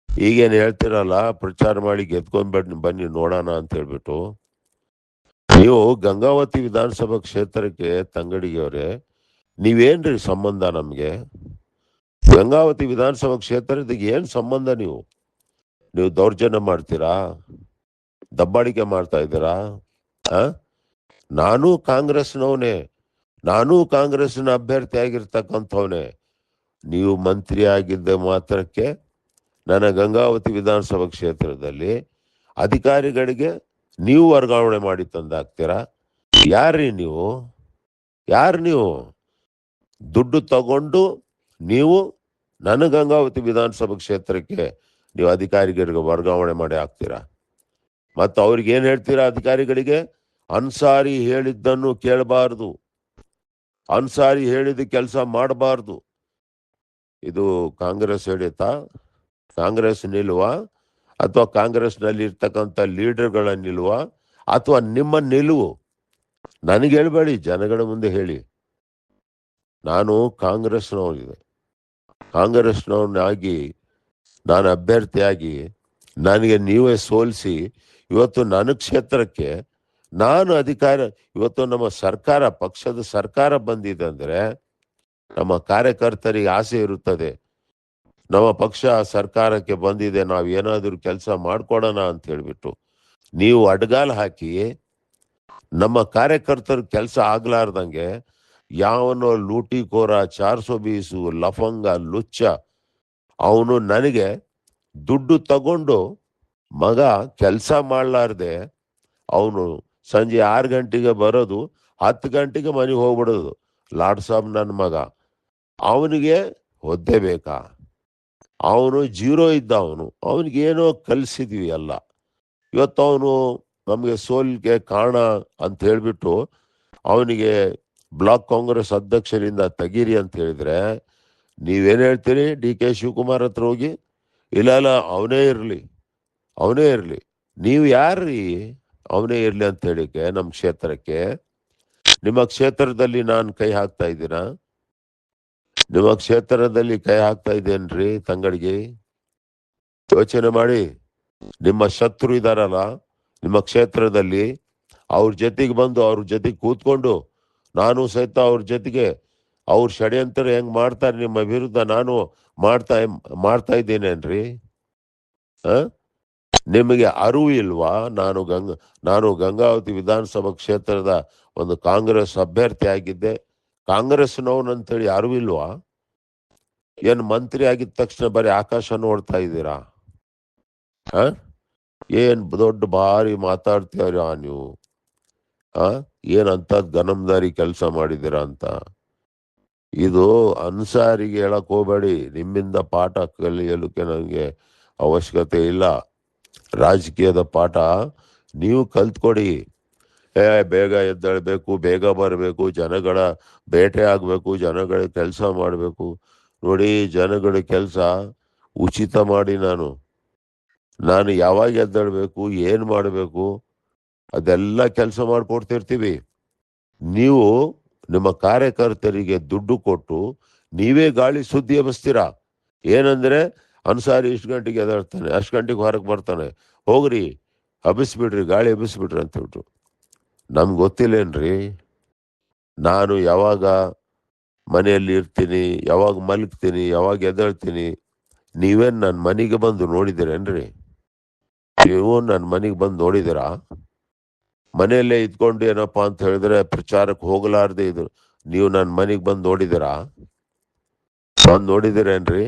ಈಗೇನು ಹೇಳ್ತಿರಲ್ಲ, ಪ್ರಚಾರ ಮಾಡಿ ಬನ್ನಿ ನೋಡೋಣ ಅಂತ ಹೇಳ್ಬಿಟ್ಟು. ನೀವು ಗಂಗಾವತಿ ವಿಧಾನಸಭಾ ಕ್ಷೇತ್ರಕ್ಕೆ ತಂಗಡಿಗೆಯವರೇ, ನೀವೇನ್ರಿ ಸಂಬಂಧ ನಮ್ಗೆ? ಗಂಗಾವತಿ ವಿಧಾನಸಭಾ ಕ್ಷೇತ್ರದಿಗೆ ಏನ್ ಸಂಬಂಧ? ನೀವು ದೌರ್ಜನ್ಯ ಮಾಡ್ತೀರಾ? ದಬ್ಬಾಳಿಕೆ ಮಾಡ್ತಾ ಇದ್ದೀರಾ? ನಾನು ಕಾಂಗ್ರೆಸ್ನವನೇ, ನಾನು ಕಾಂಗ್ರೆಸ್ನ ಅಭ್ಯರ್ಥಿ ಆಗಿರ್ತಕ್ಕಂಥವನೇ. ನೀವು ಮಂತ್ರಿ ಆಗಿದ್ದ ಮಾತ್ರಕ್ಕೆ ನನ್ನ ಗಂಗಾವತಿ ವಿಧಾನಸಭಾ ಕ್ಷೇತ್ರದಲ್ಲಿ ಅಧಿಕಾರಿಗಳಿಗೆ ನೀವು ವರ್ಗಾವಣೆ ಮಾಡಿ ತಂದಾಕ್ತೀರಾ? ಯಾರ್ರೀ ನೀವು? ಯಾರು ನೀವು? ದುಡ್ಡು ತಗೊಂಡು ನೀವು ನನ್ನ ಗಂಗಾವತಿ ವಿಧಾನಸಭಾ ಕ್ಷೇತ್ರಕ್ಕೆ ನೀವು ಅಧಿಕಾರಿಗಳಿಗೆ ವರ್ಗಾವಣೆ ಮಾಡಿ ಹಾಕ್ತೀರಾ? ಮತ್ತು ಅವ್ರಿಗೆ ಏನ್ ಹೇಳ್ತೀರಾ? ಅಧಿಕಾರಿಗಳಿಗೆ ಅನ್ಸಾರಿ ಹೇಳಿದ್ದನ್ನು ಕೇಳಬಾರ್ದು, ಅನ್ಸಾರಿ ಹೇಳಿದ ಕೆಲಸ ಮಾಡಬಾರ್ದು. ಇದು ಕಾಂಗ್ರೆಸ್ ಹೇಳಿತಾ? ಕಾಂಗ್ರೆಸ್ ನಿಲ್ಲುವ ಅಥವಾ ಕಾಂಗ್ರೆಸ್ನಲ್ಲಿ ಇರ್ತಕ್ಕಂಥ ಲೀಡರ್ಗಳ ನಿಲ್ಲುವ ಅಥವಾ ನಿಮ್ಮ ನಿಲುವು? ನನಗೆ ಹೇಳ್ಬೇಡಿ, ಜನಗಳ ಮುಂದೆ ಹೇಳಿ. ನಾನು ಕಾಂಗ್ರೆಸ್ನವನಾಗಿ ನಾನು ಅಭ್ಯರ್ಥಿಯಾಗಿ ನನಗೆ ನೀವೇ ಸೋಲಿಸಿ ಇವತ್ತು ನನ್ನ ಕ್ಷೇತ್ರಕ್ಕೆ ನಾನು ಅಧಿಕಾರ, ಇವತ್ತು ನಮ್ಮ ಸರ್ಕಾರ, ಪಕ್ಷದ ಸರ್ಕಾರ ಬಂದಿದೆ ಅಂದ್ರೆ ನಮ್ಮ ಕಾರ್ಯಕರ್ತರಿಗೆ ಆಸೆ ಇರುತ್ತದೆ, ನಮ್ಮ ಪಕ್ಷ ಸರ್ಕಾರಕ್ಕೆ ಬಂದಿದೆ, ನಾವು ಏನಾದರೂ ಕೆಲಸ ಮಾಡ್ಕೊಡೋಣ ಅಂತ ಹೇಳ್ಬಿಟ್ಟು ನೀವು ಅಡ್ಗಾಲ್ ಹಾಕಿ ನಮ್ಮ ಕಾರ್ಯಕರ್ತರ ಕೆಲಸ ಆಗ್ಲಾರ್ದಂಗೆ ಯಾವನೋ ಲೂಟಿಕೋರ, 420 ಲಫಂಗ ಲುಚ್ಚ ಅವನು ನನಗೆ ದುಡ್ಡು ತಗೊಂಡು ಮಗ ಕೆಲಸ ಮಾಡ್ಲಾರ್ದೆ ಅವನು ಸಂಜೆ 6 ಗಂಟೆಗೆ ಬರೋದು, 10 ಗಂಟೆಗೆ ಮನೆಗೆ ಹೋಗ್ಬಿಡೋದು. ಲಾಡ್ ಸಾಬ್ ನನ್ನ ಮಗ, ಅವನಿಗೆ ಒದ್ದೆ ಬೇಕಾ? ಅವನು ಜೀರೋ ಇದ್ದ, ಅವನಿಗೇನೋ ಕಲಿಸಿದ್ವಿ ಎಲ್ಲ. ಇವತ್ತು ಅವನು ನಮಗೆ ಸೋಲಿಗೆ ಕಾರಣ ಅಂತ ಹೇಳ್ಬಿಟ್ಟು ಅವನಿಗೆ ಬ್ಲಾಕ್ ಕಾಂಗ್ರೆಸ್ ಅಧ್ಯಕ್ಷರಿಂದ ತೆಗೀರಿ ಅಂತ ಹೇಳಿದ್ರೆ ನೀವೇನ್ ಹೇಳ್ತೀರಿ? DK ಶಿವಕುಮಾರ್ ಹತ್ರ ಹೋಗಿ, ಇಲ್ಲ ಅವನೇ ಇರ್ಲಿ. ನೀವು ಯಾರ್ರೀ ಅವನೇ ಇರ್ಲಿ ಅಂತ ಹೇಳಿಕೆ ನಮ್ಮ ಕ್ಷೇತ್ರಕ್ಕೆ? ನಿಮ್ಮ ಕ್ಷೇತ್ರದಲ್ಲಿ ನಾನು ಕೈ ಹಾಕ್ತಾ ಇದ್ದೀನ? ನಿಮ್ಮ ಕ್ಷೇತ್ರದಲ್ಲಿ ಕೈ ಹಾಕ್ತಾ ಇದ್ದೇನ್ರಿ ತಂಗಡಿಗೆ? ಯೋಚನೆ ಮಾಡಿ. ನಿಮ್ಮ ಶತ್ರು ಇದಾರಲ್ಲ ನಿಮ್ಮ ಕ್ಷೇತ್ರದಲ್ಲಿ, ಅವ್ರ ಜೊತೆಗೆ ಬಂದು ಅವ್ರ ಜೊತೆಗೆ ಕೂತ್ಕೊಂಡು ನಾನು ಸಹಿತ ಅವ್ರ ಜೊತೆಗೆ ಅವ್ರ ಷಡ್ಯಂತರ ಹೆಂಗ್ ಮಾಡ್ತಾರೆ ನಿಮ್ಮ ವಿರುದ್ಧ ನಾನು ಮಾಡ್ತಾ ಇದ್ದೇನೇನ್ರಿ? ನಿಮಗೆ ಅರಿವು ಇಲ್ವಾ? ನಾನು ಗಂಗಾವತಿ ವಿಧಾನಸಭಾ ಕ್ಷೇತ್ರದ ಒಂದು ಕಾಂಗ್ರೆಸ್ ಅಭ್ಯರ್ಥಿ ಆಗಿದ್ದೆ, ಕಾಂಗ್ರೆಸ್ನವನಂತೇಳಿ ಅರಿವು ಇಲ್ವಾ? ಏನ್ ಮಂತ್ರಿ ಆಗಿದ ತಕ್ಷಣ ಬರೀ ಆಕಾಶ ನೋಡ್ತಾ ಇದ್ದೀರಾ? ಏನ್ ದೊಡ್ಡ ಭಾರಿ ಮಾತಾಡ್ತೀರ ನೀವು? ಏನಂತ ಗನಂದಾರಿ ಕೆಲಸ ಮಾಡಿದ್ದೀರಾ ಅಂತ? ಇದು ಅನ್ಸಾರಿಗೆ ಹೇಳಕ್ ಹೋಗ್ಬೇಡಿ. ನಿಮ್ಮಿಂದ ಪಾಠ ಕಲಿಯಲಿಕ್ಕೆ ನನಗೆ ಅವಶ್ಯಕತೆ ಇಲ್ಲ. ರಾಜಕೀಯದ ಪಾಠ ನೀವು ಕಲ್ತ್ಕೊಡಿ. ಬೇಗ ಎದ್ದೇಳಬೇಕು, ಬೇಗ ಬರಬೇಕು, ಜನಗಳ ಬೇಟೆ ಆಗಬೇಕು, ಜನಗಳ ಕೆಲಸ ಮಾಡಬೇಕು. ನೋಡಿ, ಜನಗಳ ಕೆಲಸ ಉಚಿತ ಮಾಡಿ ನಾನು ಯಾವಾಗ ಎದ್ದೇಳಬೇಕು, ಏನು ಮಾಡಬೇಕು ಅದೆಲ್ಲ ಕೆಲಸ ಮಾಡಿಕೊಡ್ತಿರ್ತೀವಿ. ನೀವು ನಿಮ್ಮ ಕಾರ್ಯಕರ್ತರಿಗೆ ದುಡ್ಡು ಕೊಟ್ಟು ನೀವೇ ಗಾಳಿ ಸುದ್ದಿ ಎಬ್ಬಿಸ್ತೀರಾ. ಏನಂದ್ರೆ ಅನ್ಸಾರಿ ಇಷ್ಟು ಗಂಟೆಗೆ ಎದ್ದೇಳ್ತಾನೆ, ಅಷ್ಟು ಗಂಟೆಗೆ ಹೊರಗೆ ಬರ್ತಾನೆ, ಹೋಗ್ರಿ ಹಬ್ಬಿಸ್ಬಿಡ್ರಿ, ಗಾಳಿ ಎಬ್ಬಿಸ್ಬಿಡ್ರಿ ಅಂತ ಹೇಳ್ಬಿಟ್ಟು. ನಮ್ಗೆ ಗೊತ್ತಿಲ್ಲೇನ್ರಿ ನಾನು ಯಾವಾಗ ಮನೆಯಲ್ಲಿ ಇರ್ತೀನಿ, ಯಾವಾಗ ಮಲಗ್ತೀನಿ, ಯಾವಾಗ ಎದ್ದೇಳ್ತೀನಿ? ನೀವೇನು ನನ್ನ ಮನೆಗೆ ಬಂದು ನೋಡಿದ್ದೀರೇನ್ರಿ? ನೀವು ನನ್ನ ಮನೆಗೆ ಬಂದು ನೋಡಿದ್ದೀರಾ? ಮನೆಯಲ್ಲೇ ಇದ್ಕೊಂಡು ಏನಪ್ಪಾ ಅಂತ ಹೇಳಿದ್ರೆ ಪ್ರಚಾರಕ್ಕೆ ಹೋಗಲಾರ್ದೆ ಇದು ನೀವು ನನ್ನ ಮನೆಗೆ ಬಂದು ನೋಡಿದ್ದೀರಾ? ಬಂದು ನೋಡಿದ್ದೀರೇನ್ರಿ?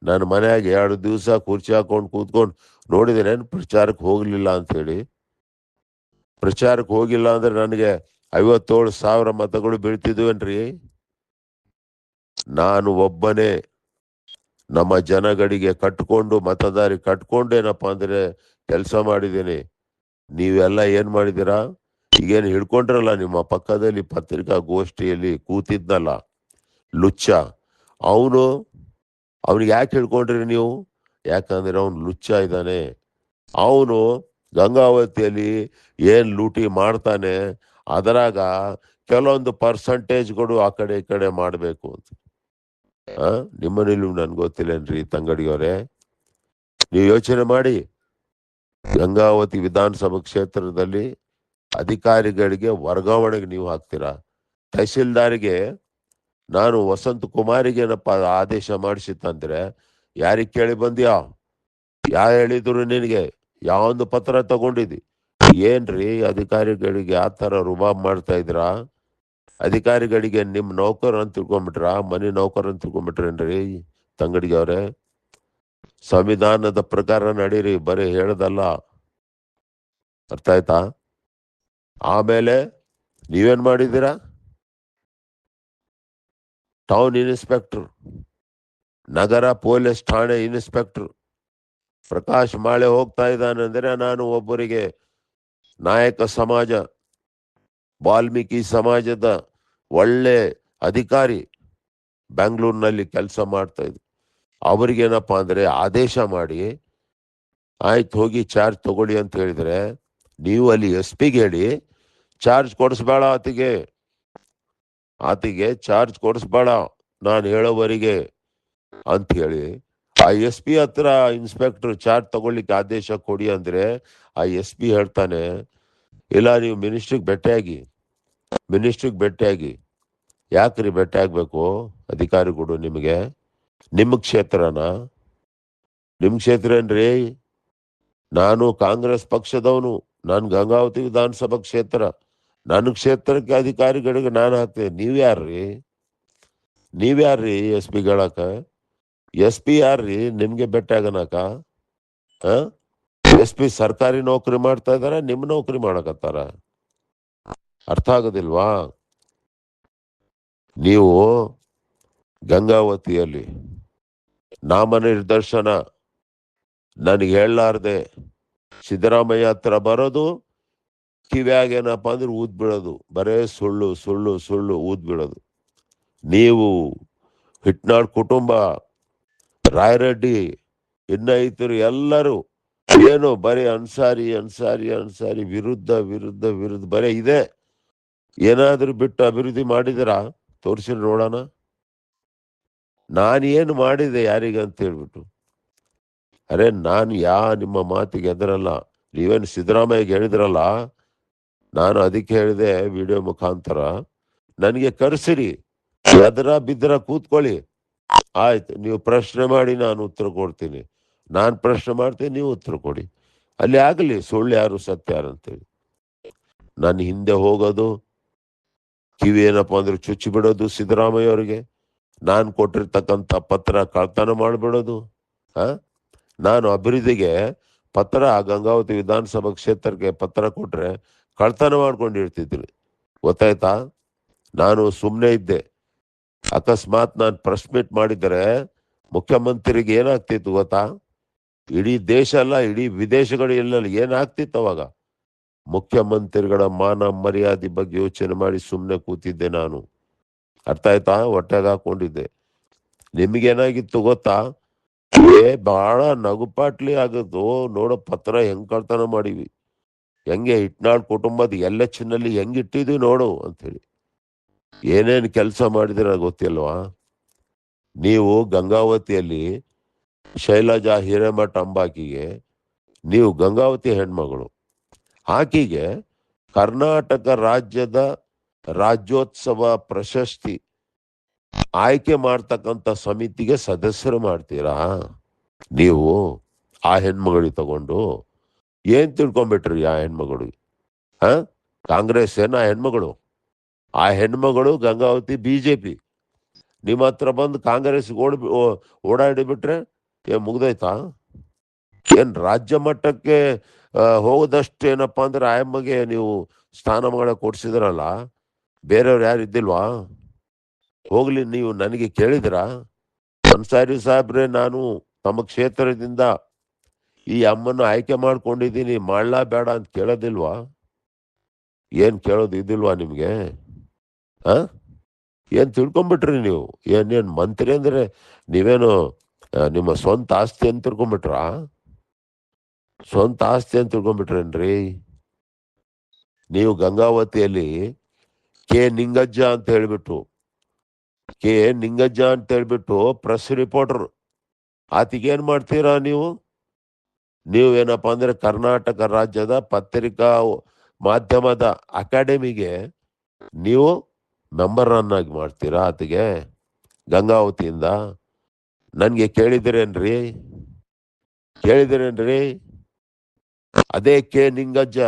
ನನ್ನ ಮನೆಯಾಗ 2 ದಿವಸ ಕುರ್ಚಿ ಹಾಕೊಂಡು ಕೂತ್ಕೊಂಡು ನೋಡಿದ್ದೀರೇನು ಪ್ರಚಾರಕ್ಕೆ ಹೋಗ್ಲಿಲ್ಲ ಅಂತ ಹೇಳಿ? ಪ್ರಚಾರಕ್ಕೆ ಹೋಗಿಲ್ಲ ಅಂದ್ರೆ ನನಗೆ 57,000 ಮತಗಳು ಬೀಳ್ತಿದ್ವೇನ್ರಿ? ನಾನು ಒಬ್ಬನೇ ನಮ್ಮ ಜನಗಳಿಗೆ ಕಟ್ಕೊಂಡು, ಮತದಾರಿ ಕಟ್ಕೊಂಡು ಏನಪ್ಪಾ ಅಂದ್ರೆ ಕೆಲಸ ಮಾಡಿದ್ದೀನಿ. ನೀವೆಲ್ಲ ಏನ್ ಮಾಡಿದ್ದೀರಾ? ಈಗೇನು ಹಿಡ್ಕೊಂಡ್ರಲ್ಲ ನಿಮ್ಮ ಪಕ್ಕದಲ್ಲಿ ಪತ್ರಿಕಾಗೋಷ್ಠಿಯಲ್ಲಿ ಕೂತಿದ್ನಲ್ಲ ಲುಚ್ಚ, ಅವನಿಗೆ ಯಾಕೆ ಹಿಡ್ಕೊಂಡ್ರಿ ನೀವು? ಯಾಕಂದ್ರೆ ಅವನು ಲುಚ್ಚ ಇದ್ದಾನೆ. ಅವನು ಗಂಗಾವತಿಯಲ್ಲಿ ಏನ್ ಲೂಟಿ ಮಾಡ್ತಾನೆ ಅದರಾಗ ಕೆಲವೊಂದು ಪರ್ಸಂಟೇಜ್ಗಳು ಆ ಕಡೆ ಈ ಕಡೆ ಮಾಡಬೇಕು ಅಂತ. ನಿಮ್ಮನೇಲಿ ನನ್ಗೆ ಗೊತ್ತಿಲ್ಲೇನ್ರಿ ತಂಗಡಿಯವರೇ? ನೀವು ಯೋಚನೆ ಮಾಡಿ. ಗಂಗಾವತಿ ವಿಧಾನಸಭಾ ಕ್ಷೇತ್ರದಲ್ಲಿ ಅಧಿಕಾರಿಗಳಿಗೆ ವರ್ಗಾವಣೆಗೆ ನೀವು ಹಾಕ್ತೀರಾ. ತಹಸೀಲ್ದಾರಿಗೆ ನಾನು ವಸಂತ ಕುಮಾರಿಗೆ ಏನಪ್ಪ ಆದೇಶ ಮಾಡಿಸಿತ್ತಂದ್ರೆ ಯಾರಿಗೆ ಕೇಳಿ ಬಂದ್ಯಾ? ಯಾರು ಹೇಳಿದ್ರು ನಿನಗೆ? ಯಾವೊಂದು ಪತ್ರ ತಗೊಂಡಿದ್ದಿ? ಏನ್ರಿ ಅಧಿಕಾರಿಗಳಿಗೆ ಆ ಥರ ರುಬಾಬ್ ಮಾಡ್ತಾ ಇದ್ರಾ? ಅಧಿಕಾರಿಗಳಿಗೆ ನಿಮ್ಮ ನೌಕರ್ ಅಂತ ತಿಳ್ಕೊಂಬಿಟ್ರ? ಮನೆ ನೌಕರ್ ಅಂತ ತಿಳ್ಕೊಂಬಿಟ್ರೇನ್ರಿ ತಂಗಡಿಗೆ ಅವ್ರೆ? ಸಂವಿಧಾನದ ಪ್ರಕಾರ ನಡೀರಿ, ಬರೀ ಹೇಳದಲ್ಲ. ಅರ್ಥ ಆಯ್ತಾ? ಆಮೇಲೆ ನೀವೇನ್ ಮಾಡಿದ್ದೀರಾ? ಟೌನ್ ಇನ್ಸ್ಪೆಕ್ಟರ್, ನಗರ ಪೊಲೀಸ್ ಠಾಣೆ ಇನ್ಸ್ಪೆಕ್ಟರ್ ಪ್ರಕಾಶ್ ಮಾಳೆ ಹೋಗ್ತಾ ಇದ್ದಾನಂದ್ರೆ ನಾನು ಒಬ್ಬರಿಗೆ ನಾಯಕ ಸಮಾಜ, ವಾಲ್ಮೀಕಿ ಸಮಾಜದ ಒಳ್ಳೆ ಅಧಿಕಾರಿ ಬೆಂಗಳೂರಿನಲ್ಲಿ ಕೆಲಸ ಮಾಡ್ತಾ ಇದ್ರು. ಅವ್ರಿಗೇನಪ್ಪ ಅಂದ್ರೆ ಆದೇಶ ಮಾಡಿ ಆಯ್ತು ಹೋಗಿ ಚಾರ್ಜ್ ತಗೊಳ್ಳಿ ಅಂತ ಹೇಳಿದ್ರೆ ನೀವು ಅಲ್ಲಿ SP ಹೇಳಿ ಚಾರ್ಜ್ ಕೊಡಿಸ್ಬೇಡ, ಆತಿಗೆ ಚಾರ್ಜ್ ಕೊಡಿಸ್ಬೇಡ ನಾನು ಹೇಳೋವರೆಗೆ ಅಂತ ಹೇಳಿ ಆ SP ಹತ್ರ ಇನ್ಸ್ಪೆಕ್ಟರ್ ಚಾರ್ಜ್ ತಗೊಳ್ಳಿಕ್ಕೆ ಆದೇಶ ಕೊಡಿ ಅಂದ್ರೆ ಆ SP ಹೇಳ್ತಾನೆ, ಇಲ್ಲ ನೀವು ಮಿನಿಸ್ಟ್ರಿಗೆ ಭೇಟಿಯಾಗಿ. ಯಾಕ್ರಿ ಭೇಟಿ ಆಗ್ಬೇಕು ಅಧಿಕಾರಿಗಳು ನಿಮಗೆ? ನಿಮ್ಮ ಕ್ಷೇತ್ರನ? ನಿಮ್ಮ ಕ್ಷೇತ್ರ ಏನ್ರಿ? ನಾನು ಕಾಂಗ್ರೆಸ್ ಪಕ್ಷದವನು, ನಾನು ಗಂಗಾವತಿ ವಿಧಾನಸಭಾ ಕ್ಷೇತ್ರ, ನನ್ನ ಕ್ಷೇತ್ರಕ್ಕೆ ಅಧಿಕಾರಿಗಳಿಗೆ ನಾನು ಹಾಕ್ತೇನೆ. ನೀವ್ಯಾರ್ರಿ SP ಹೇಳಕ? SP ಯಾರ್ರಿ ನಿಮ್ಗೆ ಭೇಟಿ ಆಗನಕ? SP ಸರ್ಕಾರಿ ನೌಕರಿ ಮಾಡ್ತಾ ಇದಾರ, ನಿಮ್ ನೌಕರಿ ಮಾಡಕತ್ತಾರ? ಅರ್ಥ ಆಗೋದಿಲ್ವಾ? ನೀವು ಗಂಗಾವತಿಯಲ್ಲಿ ನಾಮನಿರ್ದೇಶನ ನನಗೆ ಹೇಳಲಾರ್ದೆ ಸಿದ್ದರಾಮಯ್ಯ ಹತ್ರ ಬರೋದು, ಕಿವ್ಯಾಗ ಏನಪ್ಪ ಅಂದ್ರೆ ಊದ್ ಬಿಡೋದು, ಬರೇ ಸುಳ್ಳು ಸುಳ್ಳು ಸುಳ್ಳು ಊದ್ ಬಿಡೋದು. ನೀವು ಹಿಟ್ನಾಳ್ ಕುಟುಂಬ, ರಾಯರೆಡ್ಡಿ, ಇನ್ನೈತರು ಎಲ್ಲರೂ ಏನು ಬರೀ ಅನ್ಸಾರಿ ವಿರುದ್ಧ ಬರೀ ಇದೆ. ಏನಾದ್ರೂ ಬಿಟ್ಟು ಅಭಿವೃದ್ಧಿ ಮಾಡಿದಿರಾ? ತೋರಿಸಿ ನೋಡೋಣ. ನಾನೇನು ಮಾಡಿದೆ ಯಾರಿಗಂತ ಹೇಳ್ಬಿಟ್ಟು? ಅರೆ ನಾನು ನಿಮ್ಮ ಮಾತಿಗೆ ಎದರಲ್ಲ. ನೀವೇನು ಸಿದ್ದರಾಮಯ್ಯಗೆ ಹೇಳಿದ್ರಲ್ಲ, ನಾನು ಅದಕ್ಕೆ ಹೇಳಿದೆ ವಿಡಿಯೋ ಮುಖಾಂತರ, ನನಗೆ ಕರೆಸಿರಿ, ಎದರ ಬಿದ್ದರ ಕೂತ್ಕೊಳ್ಳಿ, ಆಯ್ತು ನೀವು ಪ್ರಶ್ನೆ ಮಾಡಿ ನಾನು ಉತ್ತರ ಕೊಡ್ತೀನಿ, ನಾನು ಪ್ರಶ್ನೆ ಮಾಡ್ತೀನಿ ನೀವು ಉತ್ತರ ಕೊಡಿ, ಅಲ್ಲಿ ಆಗಲಿ ಸುಳ್ಳು ಯಾರು ಸತ್ಯ ಯಾರು ಅಂತೇಳಿ. ನಾನು ಹಿಂದೆ ಹೋಗೋದು, ಕಿವಿ ಏನಪ್ಪ ಅಂದ್ರೆ ಚುಚ್ಚಿ ಬಿಡೋದು ಸಿದ್ದರಾಮಯ್ಯ ಅವರಿಗೆ, ನಾನು ಕೊಟ್ಟಿರ್ತಕ್ಕಂಥ ಪತ್ರ ಕಳ್ತನ ಮಾಡಿಬಿಡೋದು. ನಾನು ಅಭಿವೃದ್ಧಿಗೆ ಪತ್ರ ಗಂಗಾವತಿ ವಿಧಾನಸಭಾ ಕ್ಷೇತ್ರಕ್ಕೆ ಪತ್ರ ಕೊಟ್ರೆ ಕಳ್ತನ ಮಾಡ್ಕೊಂಡಿರ್ತಿದ್ರು, ಗೊತ್ತಾಯ್ತಾ? ನಾನು ಸುಮ್ಮನೆ ಇದ್ದೆ. ಅಕಸ್ಮಾತ್ ನಾನು ಪ್ರೆಸ್ ಮೀಟ್ ಮಾಡಿದರೆ ಮುಖ್ಯಮಂತ್ರಿಗೆ ಏನಾಗ್ತಿತ್ತು ಗೊತ್ತಾ? ಇಡೀ ದೇಶ ಅಲ್ಲ, ಇಡೀ ವಿದೇಶಗಳು ಎಲ್ಲ ಏನಾಗ್ತಿತ್ತು ಅವಾಗ? ಮುಖ್ಯಮಂತ್ರಿಗಳ ಮಾನ ಮರ್ಯಾದೆ ಬಗ್ಗೆ ಯೋಚನೆ ಮಾಡಿ ಸುಮ್ಮನೆ ಕೂತಿದ್ದೆ ನಾನು. ಅರ್ಥ ಆಯ್ತಾ? ಹೊಟ್ಟೆಗೆ ಹಾಕೊಂಡಿದ್ದೆ. ನಿಮ್ಗೇನಾಗಿತ್ತು ಗೊತ್ತಾ? ಬಹಳ ನಗುಪಾಟ್ಲಿ ಆಗದು. ನೋಡೋ ಪತ್ರ ಹೆಂಗ್ ಕಳ್ತನ ಮಾಡಿವಿ, ಹೆಂಗೆ ಇಟ್ನಾಳ್ ಕುಟುಂಬದ LH ಹೆಂಗ್ ಇಟ್ಟಿದ್ವಿ ನೋಡು ಅಂತೇಳಿ. ಏನೇನು ಕೆಲಸ ಮಾಡಿದಿರ ಗೊತ್ತಿಲ್ವಾ? ನೀವು ಗಂಗಾವತಿಯಲ್ಲಿ ಶೈಲಜಾ ಹಿರೇಮಠ ಅಂಬಾಕಿಗೆ, ನೀವು ಗಂಗಾವತಿ ಹೆಣ್ಮಗಳು, ಆಕೆಗೆ ಕರ್ನಾಟಕ ರಾಜ್ಯದ ರಾಜ್ಯೋತ್ಸವ ಪ್ರಶಸ್ತಿ ಆಯ್ಕೆ ಮಾಡ್ತಕ್ಕಂಥ ಸಮಿತಿಗೆ ಸದಸ್ಯರು ಮಾಡ್ತೀರಾ ನೀವು? ಆ ಹೆಣ್ಮಗಳಿಗೆ ತಗೊಂಡು ಏನ್ ತಿಳ್ಕೊಂಬಿಟ್ರಿ? ಆ ಹೆಣ್ಮಗಳಿಗೆ ಕಾಂಗ್ರೆಸ್ ಏನ ಹೆಣ್ಮಗಳು? ಆ ಹೆಣ್ಮಗಳು ಗಂಗಾವತಿ BJP. ನಿಮ್ಮ ಹತ್ರ ಬಂದು ಕಾಂಗ್ರೆಸ್ ಓಡಾಡಿಬಿಟ್ರೆ ಮುಗ್ದೈತಾ? ಏನ್ ರಾಜ್ಯ ಮಟ್ಟಕ್ಕೆ ಹೋಗದಷ್ಟು ಏನಪ್ಪಾ ಅಂದ್ರೆ ಆಯಮ್ಮಗೆ ನೀವು ಸ್ಥಾನಮಾನ ಕೊಡ್ಸಿದ್ರಲ್ಲ, ಬೇರೆಯವ್ರು ಯಾರು ಇದ್ದಿಲ್ವಾ? ಹೋಗ್ಲಿ, ನೀವು ನನಗೆ ಕೇಳಿದಿರಾ? ಅನ್ಸಾರಿ ಸಾಹೇಬ್ರೆ, ನಾನು ತಮ್ಮ ಕ್ಷೇತ್ರದಿಂದ ಈ ಅಮ್ಮನ್ನು ಆಯ್ಕೆ ಮಾಡ್ಕೊಂಡಿದ್ದೀನಿ, ಮಾಡ್ಲಾ ಬೇಡ ಅಂತ ಕೇಳೋದಿಲ್ವಾ? ಏನ್ ಕೇಳೋದು ಇದಿಲ್ವಾ ನಿಮ್ಗೆ? ಏನ್ ತಿಳ್ಕೊಂಬಿಟ್ರಿ ನೀವು? ಏನೇನ್ ಮಂತ್ರಿ ಅಂದ್ರೆ ನೀವೇನು ನಿಮ್ಮ ಸ್ವಂತ ಆಸ್ತಿ ಅಂತ ತಿಳ್ಕೊಂಬಿಟ್ರ? ಸ್ವಂತ ಆಸ್ತಿ ಅಂತ ತಿಳ್ಕೊಂಬಿಟ್ರೇನ್ರಿ? ನೀವು ಗಂಗಾವತಿಯಲ್ಲಿ ನಿಂಗಜ್ಜ ಅಂತ ಹೇಳ್ಬಿಟ್ಟು ಪ್ರೆಸ್ ರಿಪೋರ್ಟರ್ ಆತಿಗೇನ್ ಮಾಡ್ತೀರಾ ನೀವು? ನೀವೇನಪ್ಪ ಅಂದ್ರೆ ಕರ್ನಾಟಕ ರಾಜ್ಯದ ಪತ್ರಿಕಾ ಮಾಧ್ಯಮದ ಅಕಾಡೆಮಿಗೆ ನೀವು ಮೆಂಬರ್ ಆಗಿ ಮಾಡ್ತೀರಾ ಆತಿಗೆ ಗಂಗಾವತಿಯಿಂದ? ನನ್ಗೆ ಕೇಳಿದಿರೇನ್ರಿ? ಅದೇ ನಿಂಗಜ್ಜ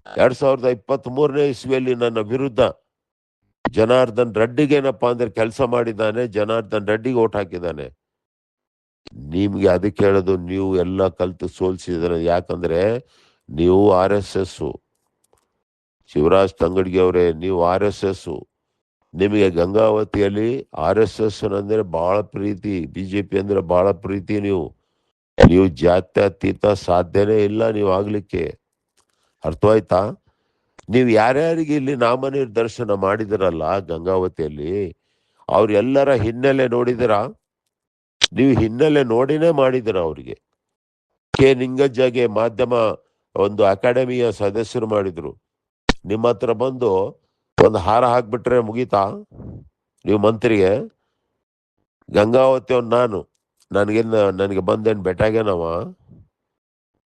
2023ನೇ ಇಸ್ವಿಯಲ್ಲಿ ನನ್ನ ವಿರುದ್ಧ ಜನಾರ್ದನ್ ರೆಡ್ಡಿಗೆ ಏನಪ್ಪಾ ಅಂದ್ರೆ ಕೆಲಸ ಮಾಡಿದ್ದಾನೆ, ಜನಾರ್ದನ್ ರೆಡ್ಡಿಗೆ ಓಟ್ ಹಾಕಿದ್ದಾನೆ. ನಿಮ್ಗೆ ಅದಕ್ಕೆ ಹೇಳೋದು, ನೀವು ಎಲ್ಲ ಕಲ್ತು ಸೋಲ್ಸಿದ್ರೆ. ಯಾಕಂದ್ರೆ ನೀವು RSS, ಶಿವರಾಜ್ ತಂಗಡ್ಗಿ ಅವರೇ, ನೀವು RSS. ನಿಮಗೆ ಗಂಗಾವತಿಯಲ್ಲಿ RSS ಅಂದ್ರೆ ಬಹಳ ಪ್ರೀತಿ, BJP ಅಂದ್ರೆ ಬಹಳ ಪ್ರೀತಿ. ನೀವು ಜಾತ್ಯತೀತ ಸಾಧ್ಯನೇ ಇಲ್ಲ ನೀವು ಆಗ್ಲಿಕ್ಕೆ. ಅರ್ಥವಾಯ್ತಾ? ನೀವು ಯಾರ್ಯಾರಿಗೆ ಇಲ್ಲಿ ನಾಮನಿರ್ದೇಶನ ಮಾಡಿದಿರಲ್ಲ ಗಂಗಾವತಿಯಲ್ಲಿ, ಅವ್ರೆಲ್ಲರ ಹಿನ್ನೆಲೆ ನೋಡಿದಿರಾ? ನೀವು ಹಿನ್ನೆಲೆ ನೋಡಿನೇ ಮಾಡಿದಿರ ಅವ್ರಿಗೆ. ನಿಂಗಜ್ಜಗೆ ಮಾಧ್ಯಮ ಒಂದು ಅಕಾಡೆಮಿಯ ಸದಸ್ಯರು ಮಾಡಿದ್ರು. ನಿಮ್ಮ ಹತ್ರ ಬಂದು ಒಂದು ಹಾರ ಹಾಕ್ಬಿಟ್ರೆ ಮುಗೀತಾ? ನೀವು ಮಂತ್ರಿಗೆ ಗಂಗಾವತಿ ನಾನು ನನಗೆ ಬಂದೇನು ಬೆಟ್ಟಾಗ್ಯಾನವ?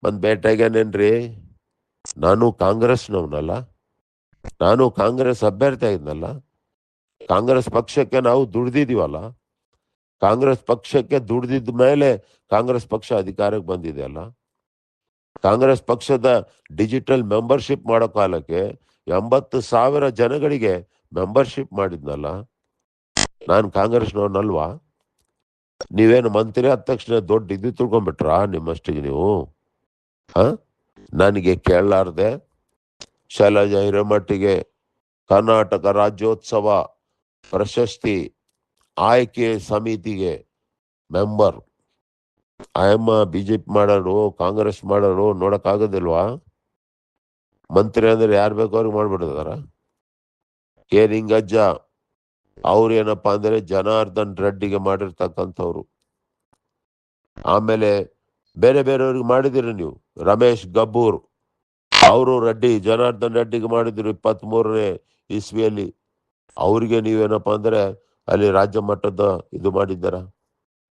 ಬಂದು ಭೇಟಿಯಾಗ್ಯಾನೇನ್ರಿ? ನಾನು ಕಾಂಗ್ರೆಸ್ನವನಲ್ಲ, ನಾನು ಕಾಂಗ್ರೆಸ್ ಅಭ್ಯರ್ಥಿ ಆಗಿದ್ನಲ್ಲ. ಕಾಂಗ್ರೆಸ್ ಪಕ್ಷಕ್ಕೆ ನಾವು ದುಡ್ದಿದೀವಲ್ಲ. ಕಾಂಗ್ರೆಸ್ ಪಕ್ಷಕ್ಕೆ ದುಡ್ದಿದ್ದ ಮೇಲೆ ಕಾಂಗ್ರೆಸ್ ಪಕ್ಷ ಅಧಿಕಾರಕ್ಕೆ ಬಂದಿದೆ ಅಲ್ಲ. ಕಾಂಗ್ರೆಸ್ ಪಕ್ಷದ ಡಿಜಿಟಲ್ ಮೆಂಬರ್ಶಿಪ್ ಮಾಡೋ ಕಾಲಕ್ಕೆ 80,000 ಜನಗಳಿಗೆ ಮೆಂಬರ್ಶಿಪ್ ಮಾಡಿದ್ನಲ್ಲ. ನಾನು ಕಾಂಗ್ರೆಸ್ನವನಲ್ವಾ? ನೀವೇನು ಮಂತ್ರಿ ಆದ ತಕ್ಷಣ ದೊಡ್ಡ ಇದು ತಿಳ್ಕೊಂಡ್ಬಿಟ್ರಾ ನಿಮ್ಮಷ್ಟಿಗೆ ನೀವು? ನನಗೆ ಕೇಳಲಾರ್ದೆ ಶೈಲಜಾ ಹಿರೇಮಠಿಗೆ ಕರ್ನಾಟಕ ರಾಜ್ಯೋತ್ಸವ ಪ್ರಶಸ್ತಿ ಆಯ್ಕೆ ಸಮಿತಿಗೆ ಮೆಂಬರ್. ಆಯಮ್ಮ BJP ಮಾಡೋರು, ಕಾಂಗ್ರೆಸ್ ಮಾಡೋರು ನೋಡಕ್ಕಾಗೋದಿಲ್ವಾ? ಮಂತ್ರಿ ಅಂದ್ರೆ ಯಾರು ಬೇಕೋ ಅವ್ರಿಗೆ ಮಾಡ್ಬಿಡ್ತಾರ. ನಿಂಗಜ್ಜ ಅವ್ರು ಏನಪ್ಪಾ ಅಂದ್ರೆ ಜನಾರ್ದನ್ ರೆಡ್ಡಿಗೆ ಮಾಡಿರ್ತಕ್ಕಂಥವ್ರು. ಆಮೇಲೆ ಬೇರೆ ಬೇರೆಯವ್ರಿಗೆ ಮಾಡಿದಿರಿ ನೀವು. ರಮೇಶ್ ಗಬ್ಬೂರ್ ಅವರು ಜನಾರ್ದನ್ ರೆಡ್ಡಿಗೆ ಮಾಡಿದ್ರು 23ನೇ ಇಸ್ವಿಯಲ್ಲಿ. ಅವ್ರಿಗೆ ನೀವೇನಪ್ಪಾ ಅಂದ್ರೆ ಅಲ್ಲಿ ರಾಜ್ಯ ಮಟ್ಟದ ಇದು ಮಾಡಿದ್ದಾರ.